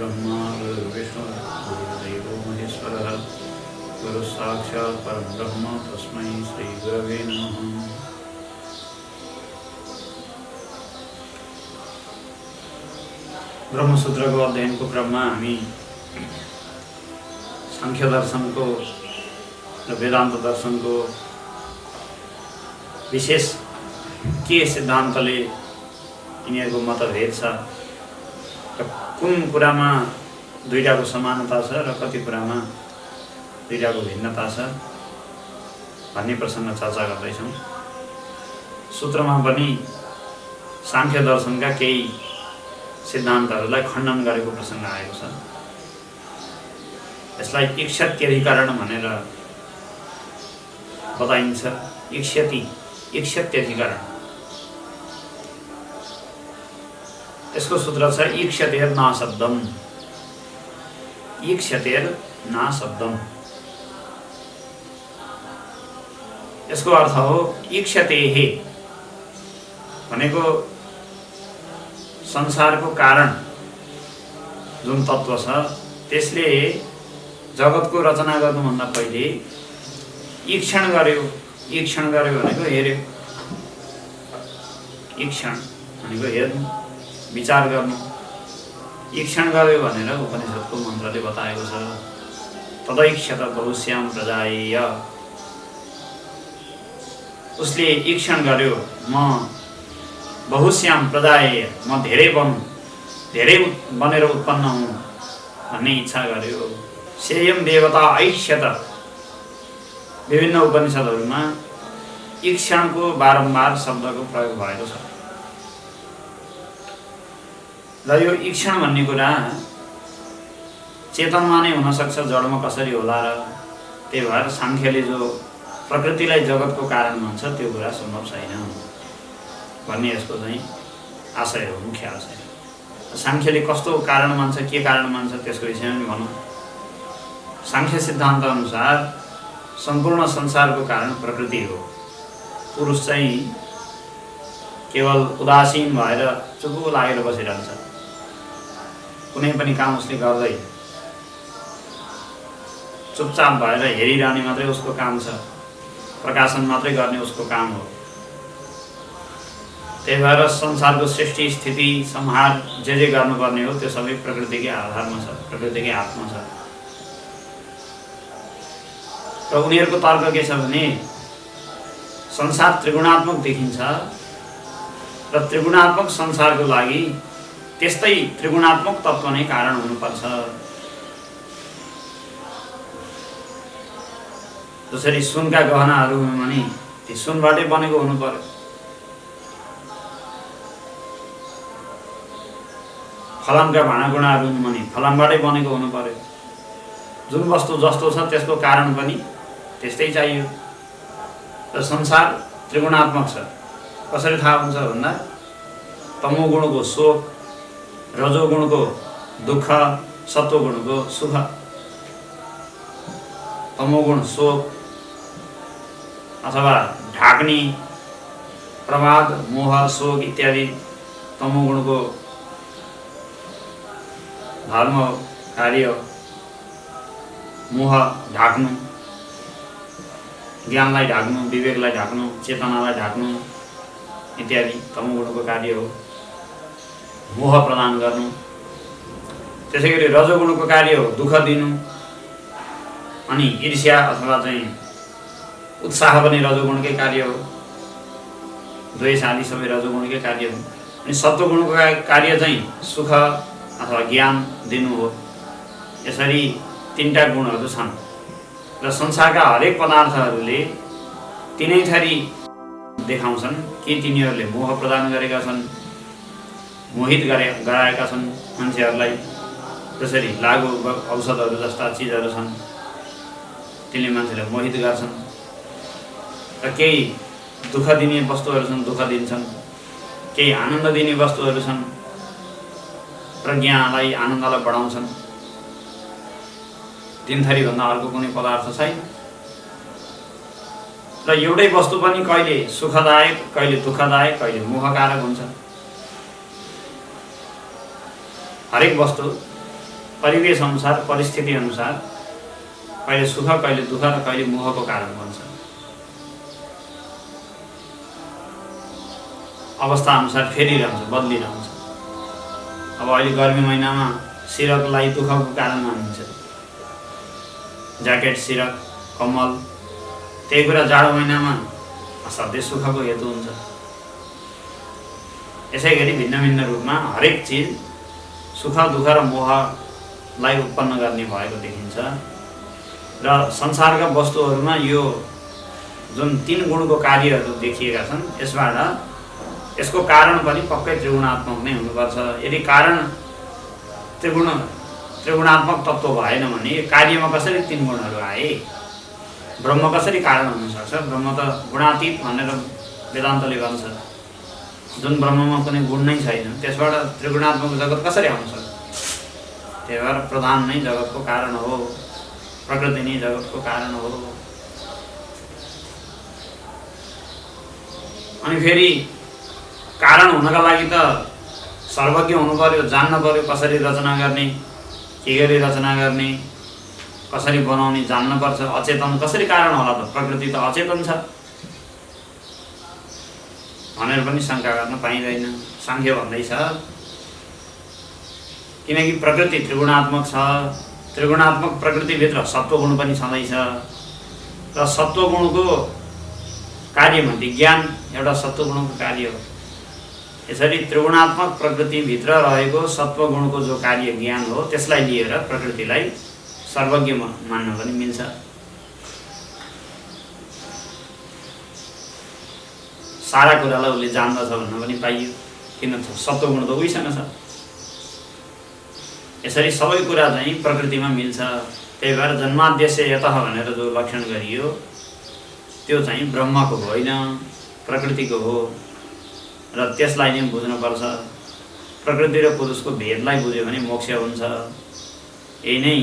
गुरुर्ब्रह्मा गुरुर्विष्णु गुरुर्देवो महेश्वरः गुरुः साक्षात् परं ब्रह्म तस्मै श्री गुरवे नमः। ब्रह्मसूत्रको अध्ययनको क्रममा हामी सांख्य दर्शनको र वेदान्त दर्शनको विशेष के सिद्धान्तले यिनीहरूको मतभेद छ र कुन कुरामा दुईटाको समानता छ र कति कुरामा दुईटाको भिन्नता छ भन्ने प्रसङ्ग चर्चा गर्दैछौँ। सूत्रमा पनि सांख्य दर्शनका केही सिद्धान्तहरूलाई खण्डन गरेको प्रसङ्ग आएको छ। यसलाई इक्ष्यत्यधिकरण भनेर बताइन्छ। इक्ष्यत्यधिकरण यसको सूत्र छ ईक्षतेर ना शब्दम। ईक्षतेर ना शब्दम यसको अर्थ हो ईक्षतेहे भनेको संसारको कारण जुन तत्त्व छ त्यसले जगतको रचना गर्नुभन्दा पहिले ईक्षण गर्यो। ईक्षण गर्यो भनेको हेर्यो। ईक्षण भनेको हेर्नु, विचार गर्नु। ईक्षण गर्यो भनेर उपनिषदको मन्त्रले बताएको छ। तदैक्षत बहुश्याम प्रजायेय। उसले ईक्षण गर्यो, म बहुश्याम प्रजायेय, म धेरै बनेर उत्पन्न हुँ भन्ने इच्छा गर्यो। सेयम देवता ऐक्ष्यत। विभिन्न उपनिषदहरूमा ईक्षणको बारम्बार शब्दको प्रयोग भएको छ। र यो ईक्षण भन्ने कुरा चेतनमा नै हुनसक्छ, जडमा कसरी होला र त्यही भएर सांख्यले जो प्रकृतिलाई जगतको कारण मान्छ त्यो कुरा सम्भव छैन भन्ने यसको चाहिँ आशय हो, मुख्य आशय। सांख्यले कस्तो कारण मान्छ, के कारण मान्छ त्यसको विषयमा पनि भनौँ। सांख्य सिद्धान्त अनुसार सम्पूर्ण संसारको कारण प्रकृति हो। पुरुष चाहिँ केवल उदासीन भएर चुप्पो लागेर बसिरहन्छ। कुनै पनि काम उसले गर्दै चुपचाप भएर हेरिरहने मात्रै उसको काम छ। प्रकाशन मात्रै गर्ने उसको काम हो। त्यही भएर संसारको सृष्टि, स्थिति, संहार जे गर्नुपर्ने हो त्यो सबै प्रकृतिकै आधारमा छ, प्रकृतिकै हातमा छ। र उनीहरूको तर्क के छ भने संसार त्रिगुणात्मक देखिन्छ र त्रिगुणात्मक संसारको लागि त्यस्तै त्रिगुणात्मक तत्त्व नै कारण हुनुपर्छ। जसरी सुनका गहनाहरू भने ती सुनबाटै बनेको हुनु पर्यो। फलामका भाँडाकुँडाहरू भने फलामबाटै बनेको हुनु पर्यो। जुन वस्तु जस्तो छ त्यसको कारण पनि त्यस्तै चाहियो। र संसार त्रिगुणात्मक छ। कसरी थाहा हुन्छ भन्दा तमोगुणको शोक, रजोगुणको दुःख, सत्वगुणको सुख। तमोगुण शोक अथवा ढाक्ने प्रमाद, मोह, शोक इत्यादि तमोगुणको धर्म कार्य। मोह ढाक्नु, ज्ञानलाई ढाक्नु, विवेकलाई ढाक्नु, चेतनालाई ढाक्नु इत्यादि तमोगुणको कार्य हो। मोह प्रदान गर्नु। त्यसै गरी रजोगुणको कार्य हो दुःख दिनु। अनि ईर्ष्या अथवा चाहिँ उत्साह पनि रजोगुणकै कार्य हो। द्वेष आदि सबै रजोगुणकै कार्य हो। अनि सत्वगुणको कार्य चाहिँ सुख अथवा ज्ञान दिनु हो। यसरी तीनटा गुणहरू छन् र संसारका हरेक पदार्थहरूले तिनै थरी देखाउँछन् कि तिनीहरूले मोह प्रदान गरेका छन्, मोहित गराएका छन् मान्छेहरूलाई। जसरी लागु औषधहरू जस्ता चिजहरू छन् तिनले मान्छेलाई मोहित गर्छन्। र केही दुःख दिने वस्तुहरू छन्, दुःख दिन्छन्। केही आनन्द दिने वस्तुहरू छन्, प्रज्ञालाई, आनन्दलाई बढाउँछन्। तीन थरीभन्दा अर्को कुनै पदार्थ छैन। र एउटै वस्तु पनि कहिले सुखदायक, कहिले दुःखदायक, कहिले मोहकारक हुन्छ। हरेक वस्तु परिवेश अनुसार, परिस्थिति अनुसार कहिले सुख, कहिले दुःख र कहिले मोहको कारण बन्छ। अवस्था अनुसार फेरिरहन्छ, बदलिरहन्छ। अब अहिले गर्मी महिनामा सिरकलाई दुःखको कारण मानिन्छ, ज्याकेट, सिरक, कम्मल। त्यही कुरा जाडो महिनामा असाध्यै सुखको हेतु हुन्छ। यसै गरी भिन्न भिन्न रूपमा हरेक चिज सुख, दुःख र मोहलाई उत्पन्न गर्ने भएको देखिन्छ। र संसारका वस्तुहरूमा यो जुन 3 गुणको कार्यहरू देखिएका छन्, यसको कारण पनि पक्कै त्रिगुणात्मक नै हुनुपर्छ। यदि कारण त्रिगुणात्मक तत्त्व भएन भने कार्यमा कसरी 3 गुणहरू आए? ब्रह्म कसरी कारण हुन सक्छ? ब्रह्म त गुणातीत भनेर वेदान्तले भन्छ। जुन ब्रह्ममा कुनै गुण नै छैन, त्यसबाट त्रिगुणात्मक जगत कसरी आउन सक्छ? त्यही भएर प्रधान नै जगतको कारण हो, प्रकृति नै जगतको कारण हो। अनि फेरि कारण हुनका लागि त सर्वज्ञ हुनु पर्यो, जान्न पर्यो कसरी रचना गर्ने, के गरी रचना गर्ने, कसरी बनाउने जान्न पर्छ। अचेतन कसरी कारण होला त? प्रकृति त अचेतन छ भनेर पनि शङ्का गर्न पाइँदैन। सांख्य भन्दैछ किनकि प्रकृति त्रिगुणात्मक छ, त्रिगुणात्मक प्रकृतिभित्र सत्वगुण पनि छँदैछ र सत्वगुणको कार्यमध्ये ज्ञान एउटा सत्वगुणको कार्य हो। यसरी त्रिगुणात्मक प्रकृतिभित्र रहेको सत्वगुणको जो कार्य ज्ञान हो, त्यसलाई लिएर प्रकृतिलाई सर्वज्ञ मान्न पनि मिल्छ। सारा कुरालाई उसले जान्दछ भन्न पनि पाइयो, किन सत्वगुण त उहीसँग छ। यसरी सबै कुरा चाहिँ प्रकृतिमा मिल्छ। त्यही भएर जन्माद्यस्य यतः भनेर जो लक्षण गरियो त्यो चाहिँ ब्रह्मको होइन, प्रकृतिको हो र त्यसलाई नै बुझ्नुपर्छ। प्रकृति र पुरुषको भेदलाई बुझ्यो भने मोक्ष हुन्छ। यही नै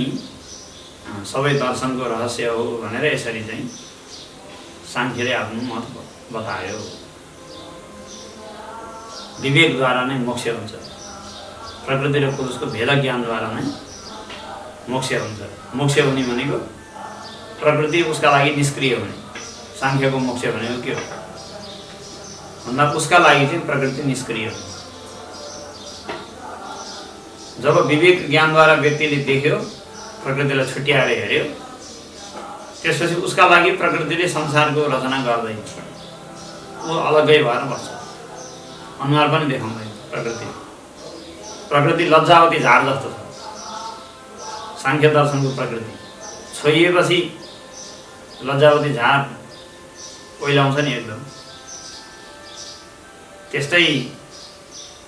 सबै दर्शनको रहस्य हो भनेर यसरी चाहिँ सांख्यले आफ्नो मत बतायो। विवेकद्वारा नै मोक्ष हुन्छ। प्रकृति र पुरुषको भेद ज्ञानद्वारा नै मोक्ष हुन्छ। मोक्ष हुने भनेको प्रकृति उसका लागि निष्क्रिय हुने। सांख्यको मोक्ष भनेको के हो भन्दा उसका लागि चाहिँ प्रकृति निष्क्रिय हो। जब विवेक ज्ञानद्वारा व्यक्तिले देख्यो, प्रकृतिलाई छुट्याएर हेर्यो, त्यसपछि उसका लागि प्रकृतिले संसारको रचना गर्दैन। ऊ अलग्गै भएर बस्छ, अनुहार पनि देखाउँदैन। प्रकृति लज्जावती झार जस्तो छ। सांख्य दर्शनको प्रकृति छोइएपछि लज्जावती झार ओइलाउँछ नि एकदम। त्यस्तै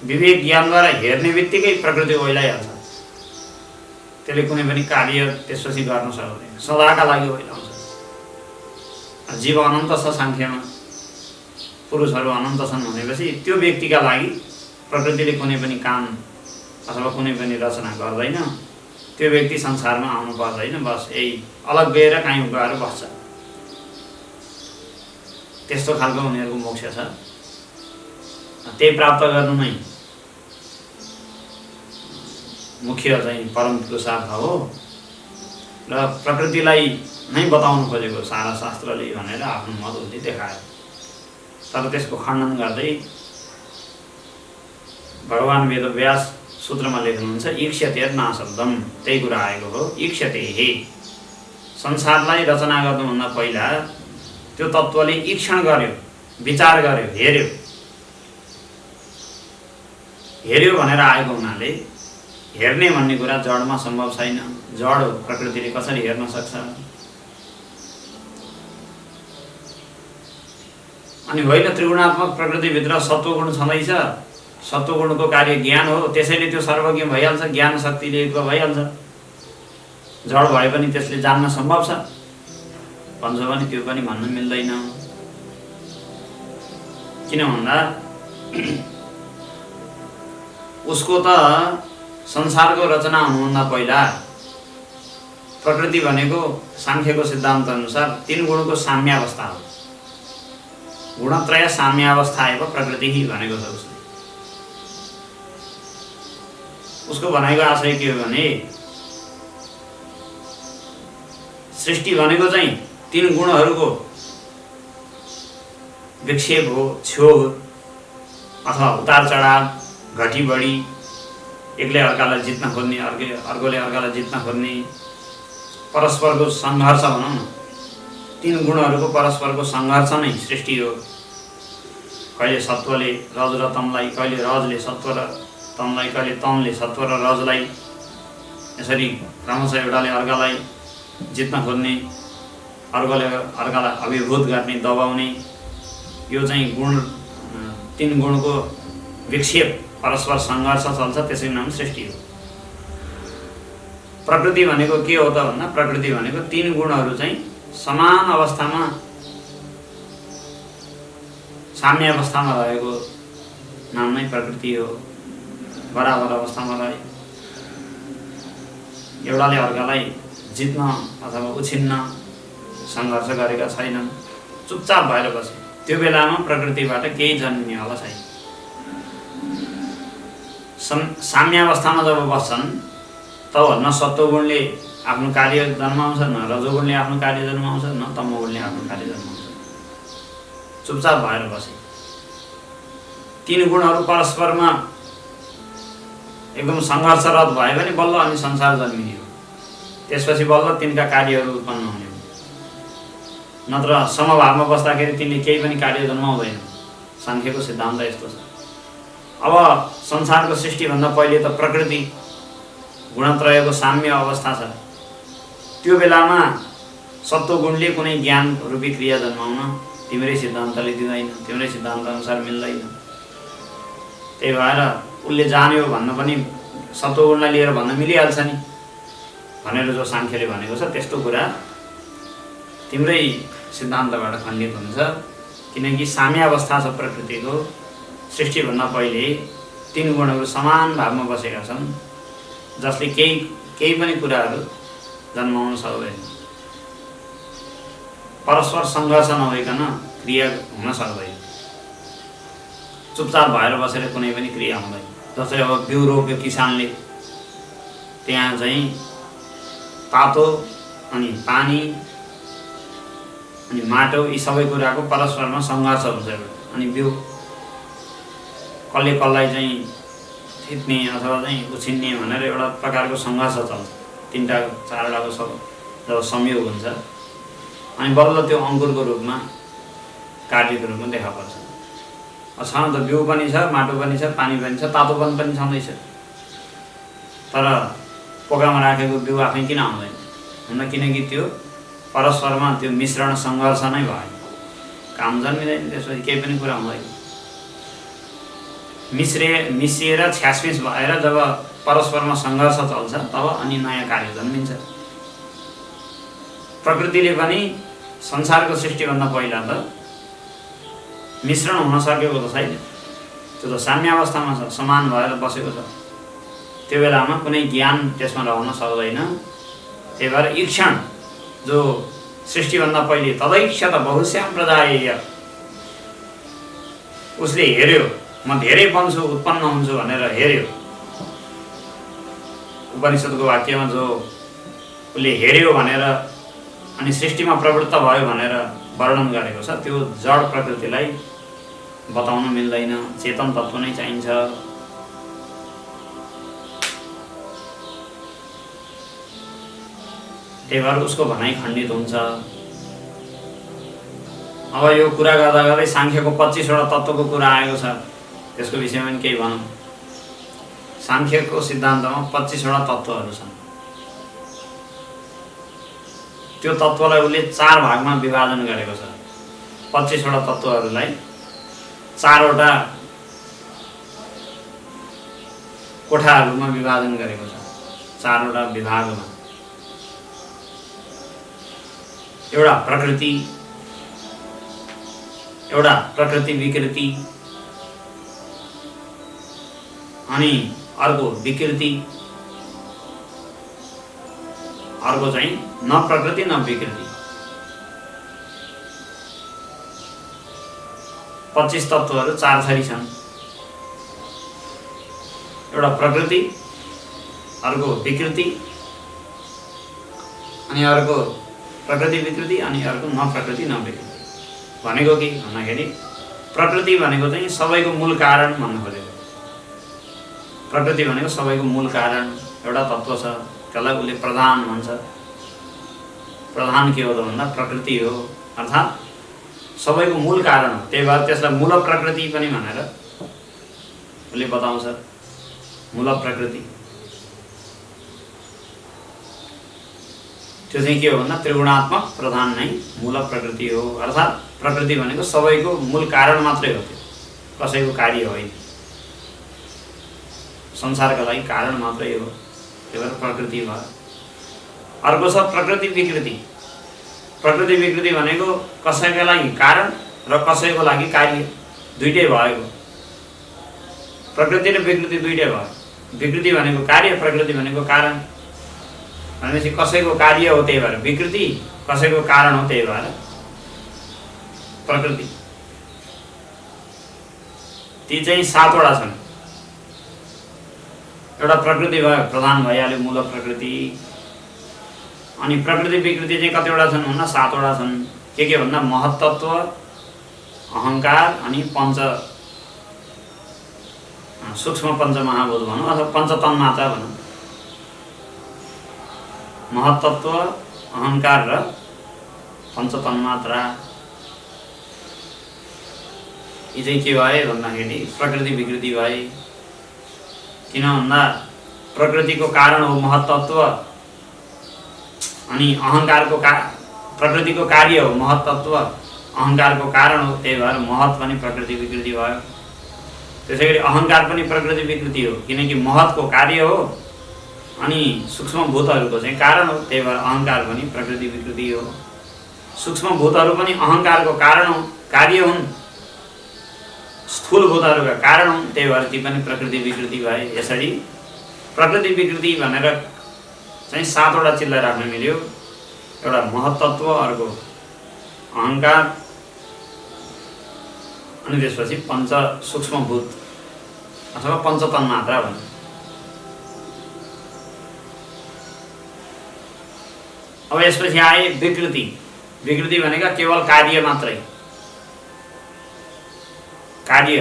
विवेक ज्ञानद्वारा हेर्ने बित्तिकै प्रकृति ओइलाइहाल्छ। त्यसले कुनै पनि कार्य त्यसपछि गर्न सक्दैन, सदाका लागि ओइलाउँछ। जीव अनन्त छ सांख्यमा, पुरुषहरू अनन्त छन् भनेपछि त्यो व्यक्तिका लागि प्रकृतिले कुनै पनि काम अथवा कुनै पनि रचना गर्दैन। त्यो व्यक्ति संसारमा आउनु पर्दैन, बस यही अलग गएर काहीँ गएर बस्छ। त्यस्तो खालको उनीहरूको मोक्ष छ। त्यही प्राप्त गर्नु नै मुख्य चाहिँ परम पुरुषार्थ हो र प्रकृतिलाई नै बताउनु खोजेको सारा शास्त्रले भनेर आफ्नो मत उसले देखायो। तर त्यसको खण्डन गर्दै भगवान वेदव्यास सूत्रमा लेख्नुहुन्छ ईक्ष्यतेर नाशब्दम। त्यही कुरा आएको हो, ईक्ष्यते हे। संसारलाई रचना गर्नुभन्दा पहिला त्यो तत्त्वले ईक्षण गर्यो, विचार गर्यो, हेर्यो भनेर आएको हुनाले हेर्ने भन्ने कुरा जडमा सम्भव छैन। जड प्रकृतिले कसरी हेर्न सक्छ? अनि होइन त्रिगुणात्मक प्रकृतिभित्र सत्वगुण छँदैछ, सत्वगुणको कार्य ज्ञान हो, त्यसैले त्यो सर्वज्ञ भइहाल्छ, ज्ञान शक्तिले युक्त भइहाल्छ। जड भए पनि त्यसले जान्न सम्भव छ भन्छ भने त्यो पनि भन्न मिल्दैन। किन भन्दा उसको त संसारको रचना हुनुभन्दा पहिला प्रकृति भनेको सांख्यको सिद्धान्त अनुसार 3 गुणको साम्यावस्था हो। गुणत्रय साम्यावस्था एव प्रकृति भनेको छ उसले। उसको भनाइको आशय के हो भने सृष्टि भनेको चाहिँ तीन गुणहरूको विक्षेप हो, क्षोभ अथवा उतार चढाव, घटी बढी, एकले अर्कालाई जित्न खोज्ने, अर्कोले अर्कालाई जित्न खोज्ने, परस्परको सङ्घर्ष भनौँ न। तीन गुणहरूको परस्परको सङ्घर्ष नै सृष्टि हो। कहिले सत्वले रज र तमलाई, कहिले रजले सत्व र तमलाई, कहिले तमले सत्व र रजलाई यसरी क्रमशः एउटाले अर्कालाई जित्न खोज्ने, अर्कोले अर्कालाई अभिभूत गर्ने, दबाउने, यो चाहिँ गुण, तीन गुणको विक्षेप, परस्पर सङ्घर्ष चल्छ, त्यसैको नाम सृष्टि हो। प्रकृति भनेको के हो त भन्दा प्रकृति भनेको तीन गुणहरू चाहिँ समान अवस्थामा, साम्य अवस्थामा रहेको नाम नै प्रकृति हो। बराबर अवस्थामा रहे, एउटाले अर्कालाई जित्न अथवा उछिन्न सङ्घर्ष गरेका छैनन्, चुपचाप भएर बसे, त्यो बेलामा प्रकृतिबाट केही जन्मिनेवाला छैन। साम्यावस्थामा जब बस्छन् तब न सत्वगुणले आफ्नो कार्य जन्माउँछ, न रजोगुणले आफ्नो कार्य जन्माउँछ, न तमोगुणले आफ्नो कार्य जन्माउँछ, चुपचाप भएर बसे। तीन गुणहरू परस्परमा एकदम सङ्घर्षरत भयो भने बल्ल अनि संसार जन्मिने हो। त्यसपछि बल्ल तिनका कार्यहरू उत्पन्न हुने हो। नत्र समभावमा बस्दाखेरि तिनले केही पनि कार्य जन्माउँदैन। साङ्ख्यको सिद्धान्त यस्तो छ। अब संसारको सृष्टिभन्दा पहिले त प्रकृति गुणत्रयको साम्य अवस्था छ। त्यो बेलामा सत्वगुणले कुनै ज्ञान रूपी क्रिया जन्माउन तिम्रै सिद्धान्तले दिँदैन, तिम्रै सिद्धान्त अनुसार मिल्दैन। त्यही भएर उसले जान्यो भन्न पनि सत्वगुणलाई लिएर भन्न मिलिहाल्छ नि भनेर जो साङ्ख्यले भनेको छ, त्यस्तो कुरा तिम्रै सिद्धान्तबाट खण्डित हुन्छ। किनकि साम्यावस्था छ प्रकृतिको। सृष्टिभन्दा पहिले तीन गुणहरू समान भावमा बसेका छन्, जसले केही पनि कुराहरू जन्माउन सक्दैन। परस्पर सङ्घर्ष नभइकन क्रिया हुन सक्दैन। चुपचाप भएर बसेर कुनै पनि क्रिया हुँदैन। जस्तै अब बिउ रोप्यो किसानले, त्यहाँ चाहिँ तातो अनि पानी अनि माटो, यी सबै कुराको परस्परमा सङ्घर्ष हुन्छ। अनि बिउ कसलाई चाहिँ थिच्ने अथवा चाहिँ उछिन्ने भनेर एउटा प्रकारको सङ्घर्ष चल्छ। तिनवटा चारवटाको जब संयोग हुन्छ अनि बल्ल त्यो अङ्कुरको रूपमा, कार्यको रूपमा देखा पर्छ। छन त बिउ पनि छ, माटो पनि छ, पानी पनि छ, तातोपन पनि छँदैछ, तर पोकामा राखेको बिउ आफै किन आउँदैन भन्दा किनकि त्यो परस्परमा त्यो मिश्रण सङ्घर्ष नै भयो। काम जन्मिँदैन, त्यसपछि केही पनि कुरा हुँदैन। मिसिएर छ्यासमिस भएर जब परस्परमा सङ्घर्ष चल्छ तब अनि नयाँ कार्य जन्मिन्छ। प्रकृतिले पनि संसारको सृष्टिभन्दा पहिला त मिश्रण हुन सकेको त छैन। त्यो त साम्यावस्थामा छ, समान भएर बसेको छ। त्यो बेलामा कुनै ज्ञान त्यसमा रहन सक्दैन। त्यही भएर ईक्षण जो सृष्टिभन्दा पहिले तदैक्षत बहुश्याम प्रजायेय, उसले हेर्यो म धेरै बन्छु, उत्पन्न हुन्छु भनेर हेर्यो। उपनिषद्को वाक्यमा जो उसले हेर्यो भनेर अनि सृष्टिमा प्रवृत्त भयो भनेर वर्णन गरेको छ, त्यो जड प्रकृतिलाई बताउन मिल्दैन। चेतन तत्त्व नै चाहिन्छ। त्यही भएर उसको भनाइ खण्डित हुन्छ। अब यो कुरा गर्दा गर्दै साङ्ख्यको 25वटा तत्त्वको कुरा आएको छ, त्यसको विषयमा पनि केही भनौँ। साङ्ख्यको सिद्धान्तमा 25वटा तत्त्वहरू छन्। त्यो तत्त्वलाई उसले 4 भागमा विभाजन गरेको छ। 25वटा तत्त्वहरूलाई 4वटा कोठाहरूमा विभाजन गरेको छ, 4वटा विभागमा। एउटा प्रकृति विकृति, अनि अर्को विकृति, अर्को चाहिँ न प्रकृति न विकृति। 25 तत्त्वहरू 4 थरी छन्। एउटा प्रकृति, अर्को विकृति, अनि अर्को प्रकृति विकृति अनि अर्को न प्रकृति न विकृति भनेको के भन्दाखेरि प्रकृति भनेको चाहिँ सबैको मूल कारण भन्नु खोजेको। प्रकृति भनेको सबैको मूल कारण एउटा तत्त्व छ, त्यसलाई उसले प्रधान भन्छ। प्रधान के हो त भन्दा प्रकृति हो, अर्थात् सबैको मूल कारण हो। त्यही भएर त्यसलाई मूल प्रकृति पनि भनेर उसले बताउँछ। मूल प्रकृति त्यो चाहिँ के हो भन्दा त्रिगुणात्मक प्रधान नै मूल प्रकृति हो। अर्थात् प्रकृति भनेको सबैको मूल कारण मात्रै हो, त्यो कसैको कार्य होइन, संसारका लागि कारण मात्रै हो। त्यही भएर प्रकृति भयो। अर्को छ प्रकृति विकृति। प्रकृति विकृति भनेको कसैका लागि कारण र कसैको लागि कार्य दुईटै भएको। प्रकृति र विकृति दुईटै भयो। विकृति भनेको कार्य, प्रकृति भनेको कारण भनेपछि कसैको कार्य हो त्यही भएर विकृति, कसैको कारण हो त्यही भएर प्रकृति। ती चाहिँ 7 वटा छन्। एउटा प्रकृति भयो, प्रधान भइहाल्यो मूल प्रकृति। अनि प्रकृति विकृति चाहिँ कतिवटा छन् भन्दा 7 वटा छन्। के भन्दा महत्तत्व, अहंकार अनि सूक्ष्म पञ्चमहाभूत भनौँ अथवा पञ्चतन्मात्रा भनौँ। महत्तत्व, अहंकार र पञ्चतन्मात्रा यी चाहिँ के भए भन्दाखेरि प्रकृति विकृति भए। किन भन्दा प्रकृतिको कारण हो महत्तत्व अनि अहंकारको प्रकृतिको कार्य हो महत्तत्व, अहंकारको कारण हो, त्यही भएर महत् पनि प्रकृति विकृति भयो। त्यसैगरी अहंकार पनि प्रकृति विकृति हो, किनकि महतको कार्य हो अनि सूक्ष्म भूतहरूको चाहिँ कारण हो, त्यही भएर अहंकार पनि प्रकृति विकृति हो। सूक्ष्म भूतहरू पनि अहंकारको कारण हो, कार्य हुन्, स्थूल भूतहरूका कारण हुन्, त्यही भएर ती पनि प्रकृति विकृति भए। यसरी प्रकृति विकृति भनेर चाहिँ 7 वटा चिल्ला राख्न मिल्यो। एउटा महत्तत्व, अर्को अहंकार अनि त्यसपछि पञ्च सूक्ष्म भूत अथवा पञ्चतन्मात्रा भन्छ। अब यसपछि आए विकृति। विकृति भनेको केवल कार्य मात्रै, कार्य।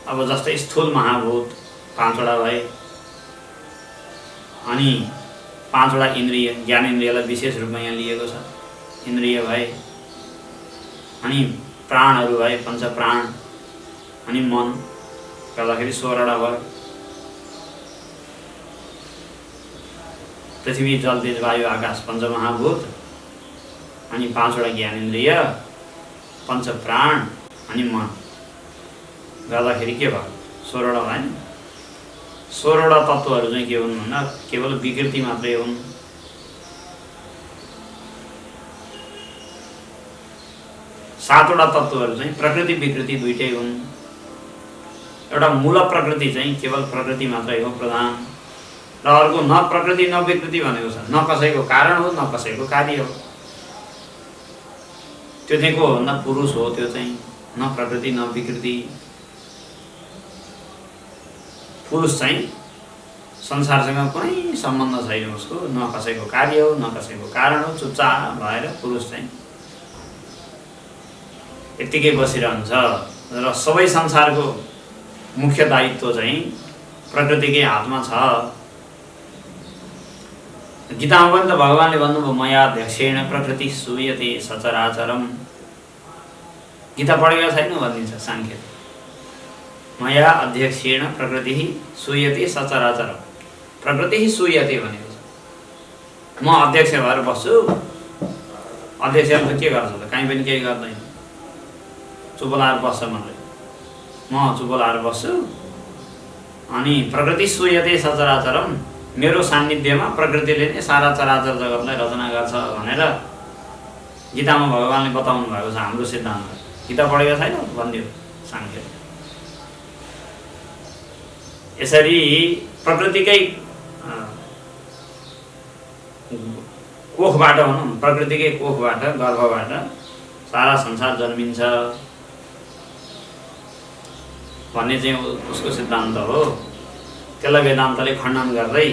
अब जस्तै स्थूल महाभूत 5 वटा भए अनि 5 वटा इन्द्रिय, ज्ञानेन्द्रियलाई विशेष रूपमा यहाँ लिएको छ, इन्द्रिय भए। अनि प्राणहरू भए, पञ्चप्राण अनि मन गर्दाखेरि 16 वटा भयो। पृथ्वी जल तेज वायु आकाश पञ्चमहाभूत अनि 5 वटा ज्ञानेन्द्रिय, पञ्चप्राण अनि मन गर्दाखेरि के भयो 16 वटा भएन। 16 वटा तत्त्वहरू चाहिँ के हुन् भन्दा केवल विकृति मात्रै हुन्। सातवटा तत्त्वहरू चाहिँ प्रकृति विकृति दुईटै हुन्। एउटा मूल प्रकृति चाहिँ केवल प्रकृति मात्रै हो प्रधान, र अर्को न प्रकृति न विकृति भनेको छ, न कसैको कारण हो न कसैको कार्य हो। त्यो चाहिँ को हो भन्दा पुरुष हो, त्यो चाहिँ न प्रकृति न विकृति। पुरुष चाहिँ संसारसँग कुनै सम्बन्ध छैन उसको, न कसैको कार्य हो न कसैको कारण हो, चुपचाप भएर पुरुष चाहिँ यत्तिकै बसिरहन्छ। र सबै संसारको मुख्य दायित्व चाहिँ प्रकृतिकै हातमा छ। गीतामा पनि त भगवानले भन्नुभयो मया अध्यक्षेण प्रकृति सूयते सचराचरम। गीता पढेको छैन भनिन्छ सांख्य। मया अध्यक्षेण प्रकृति सूयते सचराचरम। प्रकृति सूयते भनेको छ म अध्यक्ष भएर बस्छु। अध्यक्षले के गर्छ त? कहीँ पनि केही गर्दैन, चुप लाएर बस्छ मात्रै। म चुप लाएर बस्छु अनि प्रकृति सूयते सचराचरम, मेरो सान्निध्यमा प्रकृतिले नै सारा चराचर जगतलाई रचना गर्छ भनेर गीतामा भगवानले बताउनु भएको छ। हाम्रो सिद्धान्त गीता पढेको छैन भनिदियो सांख्य। यसरी प्रकृतिकै कोखबाट भनौँ, प्रकृतिकै कोखबाट गर्भबाट सारा संसार जन्मिन्छ भन्ने चाहिँ उसको सिद्धान्त हो। त्यसलाई वेदान्तले खण्डन गर्दै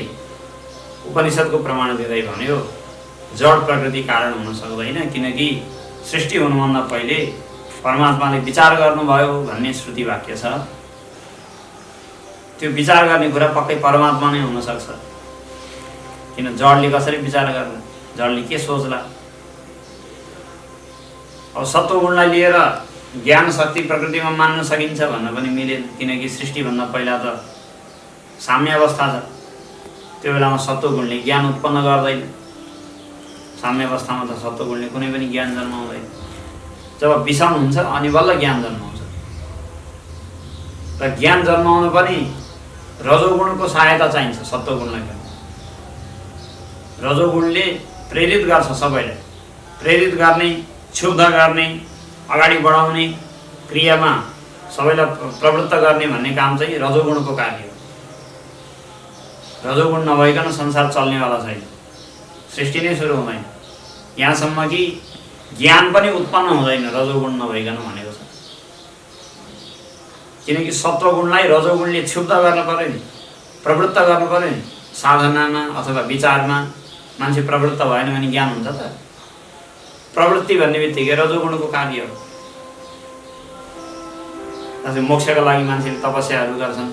उपनिषदको प्रमाण दिँदै भन्यो जड प्रकृति कारण हुन सक्दैन, किनकि सृष्टि हुनुभन्दा पहिले परमात्माले विचार गर्नुभयो भन्ने श्रुति वाक्य छ। त्यो विचार गर्ने कुरा पक्कै परमात्मा नै हुन सक्छ, किन जडले कसरी विचार गर्ने, जडले के सोच्ला। अब सत्वगुणलाई लिएर ज्ञान शक्ति प्रकृतिमा मान्न सकिन्छ भन्न पनि मिलेन, किनकि सृष्टिभन्दा पहिला त साम्य अवस्था छ। त्यो बेलामा सत्वगुणले ज्ञान उत्पन्न गर्दैन। साम्य अवस्थामा त सत्वगुणले कुनै पनि ज्ञान जन्माउँदैन। जब विषम हुन्छ अनि बल्ल ज्ञान जन्माउँछ। र ज्ञान जन्माउनु पनि रजोगुणको सहायता चाहिन्छ सत्वगुणलाई पनि। रजोगुणले प्रेरित गर्छ सबैलाई, प्रेरित गर्ने, क्षुब्ध गर्ने, अगाडि बढाउने क्रियामा सबैलाई प्रवृत्त गर्ने भन्ने काम चाहिँ रजोगुणको कार्य हो। रजोगुण नभइकन संसार चल्नेवाला छैन, सृष्टि नै सुरु हुँदैन। यहाँसम्म कि ज्ञान पनि उत्पन्न हुँदैन रजोगुण नभइकन भनेको छ। किनकि सत्वगुणलाई रजोगुणले क्षुब्ध गर्न पर्यो नि, प्रवृत्त गर्नु पर्यो नि। साधनामा अथवा विचारमा मान्छे प्रवृत्त भएन भने ज्ञान हुन्छ त? प्रवृत्ति भन्ने बित्तिकै रजोगुणको कार्य हो। जस्तै मोक्षका लागि मान्छेले तपस्याहरू गर्छन्,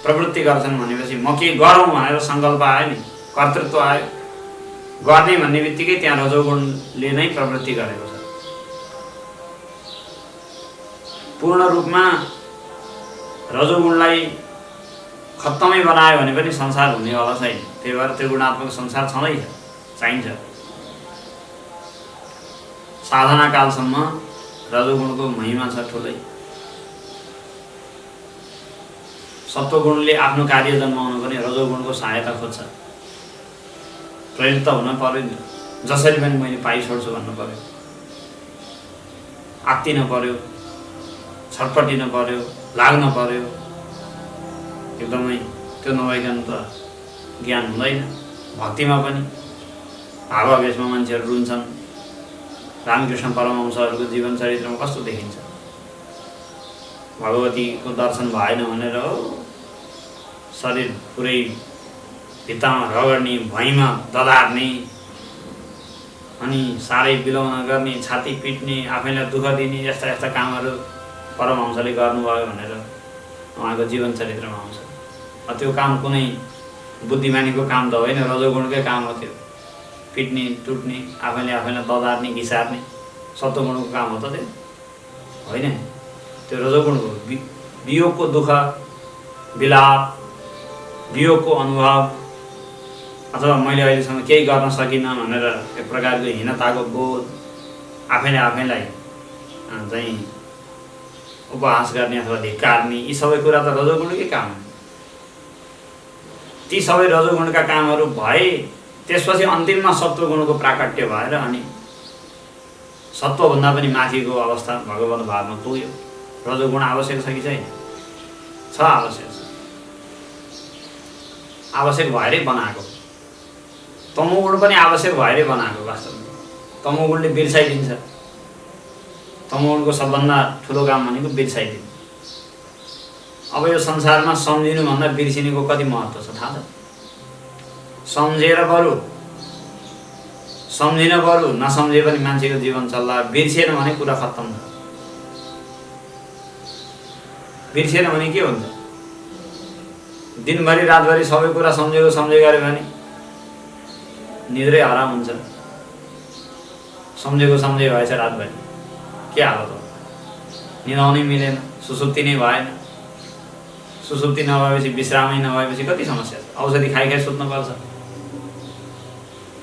प्रवृत्ति गर्छन् भनेपछि म के गरौँ भनेर सङ्कल्प आयो नि, कर्तृत्व आयो। गर्ने भन्ने बित्तिकै त्यहाँ रजोगुणले नै प्रवृत्ति गरेको छ। पूर्ण रूपमा रजोगुणलाई खत्तमै बनायो भने पनि संसार हुनेवाला छैन। त्यही भएर त्रिगुणात्मक संसार छँदैछ, चाहिन्छ। साधना कालसम्म रजोगुणको महिमा छ ठुलै। सत्वगुणले आफ्नो कार्य जन्माउनु पनि रजोगुणको सहायता खोज्छ। प्रेरित हुन पर्यो नि, जसरी पनि मैले पाइछोड्छु भन्नु पर्यो, आत्तिन पर्यो, छटपटिन पर्यो, लाग्न पर्यो। एकदमै त्यो नभइकन त ज्ञान हुँदैन। भक्तिमा पनि भावावेशमा मान्छेहरू रुन्छन्। रामकृष्ण परमहंसहरूको जीवन चरित्रमा कस्तो देखिन्छ? भगवतीको दर्शन भएन भनेर शरीर पुरै भित्तामा रगड्ने, भुइँमा ददार्ने, अनि साह्रै बिलौना गर्ने, छाती पिट्ने, आफैलाई दुःख दिने, यस्ता यस्ता कामहरू परमहंसले गर्नुभयो भनेर उहाँको जीवन चरित्रमा आउँछ। त्यो काम कुनै बुद्धिमानीको काम त होइन, रजोगुणकै काम हो त्यो। पिट्ने, टुट्ने, आफैलाई ददार्ने, घिसार्ने सत्वगुणको काम हो त त्यो? होइन, त्यो रजोगुणको। वियोगको दुःख, विलाप, वियोगको अनुभव, अथवा मैले अहिलेसम्म केही गर्न सकिनँ भनेर एक प्रकारको हीनताको बोध, आफैलाई चाहिँ उपहास गर्ने अथवा धिक्कार्ने, यी सबै कुरा त रजोगुणकै काम हो। ती सबै रजोगुणका कामहरू भए त्यसपछि अन्तिममा सत्वगुणको प्राकट्य भएर अनि सत्वभन्दा पनि माथिको अवस्था भगवत भावमा पुग्यो। रजोगुण आवश्यक छ कि छैन? छ, आवश्यक छ। आवश्यक भएरै बनाएको। तमोगुण पनि आवश्यक भएरै बनाएको वास्तवमा। तमोगुणले बिर्साइदिन्छ। तमोगुणको सबभन्दा ठुलो काम भनेको बिर्साइदिनु। अब यो संसारमा सम्झिनुभन्दा बिर्सिनेको कति महत्त्व छ थाहा छ? सम्झेर बरु, सम्झिन बरु, नसम्झे पनि मान्छेको जीवन चल्ला। बिर्सेन भने कुरा खत्तम छ। बिर्सेन भने के हुन्छ? दिनभरि रातभरि सबै कुरा सम्झे गऱ्यो भने निद्रै हराम हुन्छ। सम्झे भएछ रातभरि, के हालत हो? निदाउनै मिलेन, सुसुप्ति नै भएन। सुसुप्ति नभएपछि, विश्रामै नभएपछि कति समस्या छ। औषधि खाइ सुत्नुपर्छ।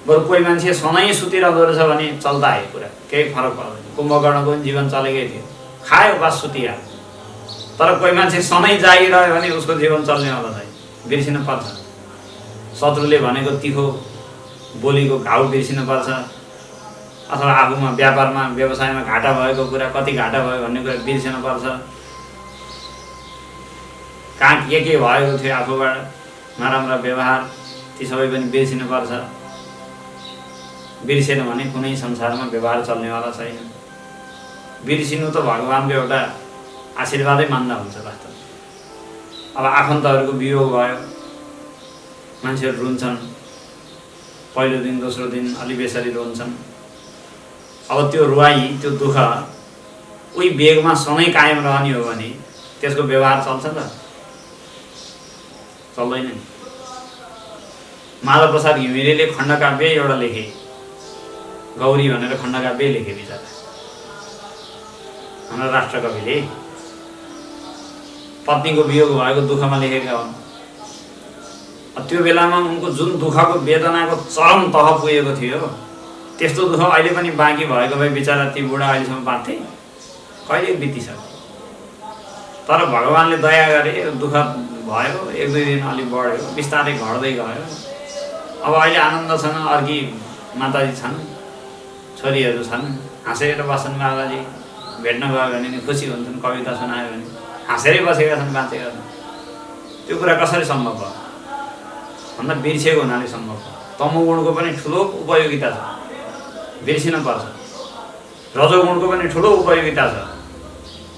बरु कोही मान्छे सधैँ सुतिरहँदो रहेछ भने चल्दा आयो कुरा, केही फरक पर्दैन। कुम्भकर्णको पनि जीवन चलेकै थियो, खायो बस सुतिहाल्यो। तर कोही मान्छे सधैँ जागिरह्यो भने उसको जीवन चल्नेवाला छैन। बिर्सिन पर्छ। शत्रुले भनेको तिखो बोलीको घाउ बिर्सिन पर्छ, अथवा आफूमा व्यापारमा व्यवसायमा घाटा भएको कुरा, कति घाटा भयो भन्ने कुरा बिर्सिन पर्छ। कहाँ के भएको थियो आफूबाट, नराम्रा व्यवहार, ती सबै पनि बिर्सिन पर्छ। बिर्सेन भने कुनै संसारमा व्यवहार चल्नेवाला छैन। बिर्सिनु त भगवानको एउटा आशीर्वादै मान्दा हुन्छ वास्तव। अब आफन्तहरूको वियोग भयो, मान्छेहरू रुन्छन्, पहिलो दिन दोस्रो दिन अलि बेसरी रोन्छन्। अब त्यो रुवाई त्यो दुःख उही वेगमा सधैँ कायम रहने हो भने त्यसको व्यवहार चल्छ त? चल्दैन नि। माधव प्रसाद घिमिरेले खण्डकाव्य एउटा लेखे, गौरी भनेर खण्डकाव्य लेखे बिचरा हाम्रो राष्ट्रकविले। पत्नीको वियोग भएको दुःखमा लेखेका हुन्। त्यो बेलामा उनको जुन दुःखको वेदनाको चरम तह पुगेको थियो, त्यस्तो दुःख अहिले पनि बाँकी भएको भए बिचरा ती बुढा अहिलेसम्म बाँच्थे? कहिले बितिसक्यो। तर भगवान्ले दया गरे, दुःख भयो, एक दुई दिन अलि बढ्यो, बिस्तारै घट्दै गयो। अब अहिले आनन्दसँग अर्की माताजी छन्, छोरीहरू छन्, हाँसेर बस्छन्। बाबाजी भेट्न गयो भने नि खुसी हुन्छन्, कविता सुनायो भने हाँसेरै बसेका छन्, बाँचेका छन्। त्यो कुरा कसरी सम्भव भयो भन्दा बिर्सेको हुनाले सम्भव भयो। तमोगुणको पनि ठुलो उपयोगिता छ, बिर्सिन पर्छ। रजोगुणको पनि ठुलो उपयोगिता छ,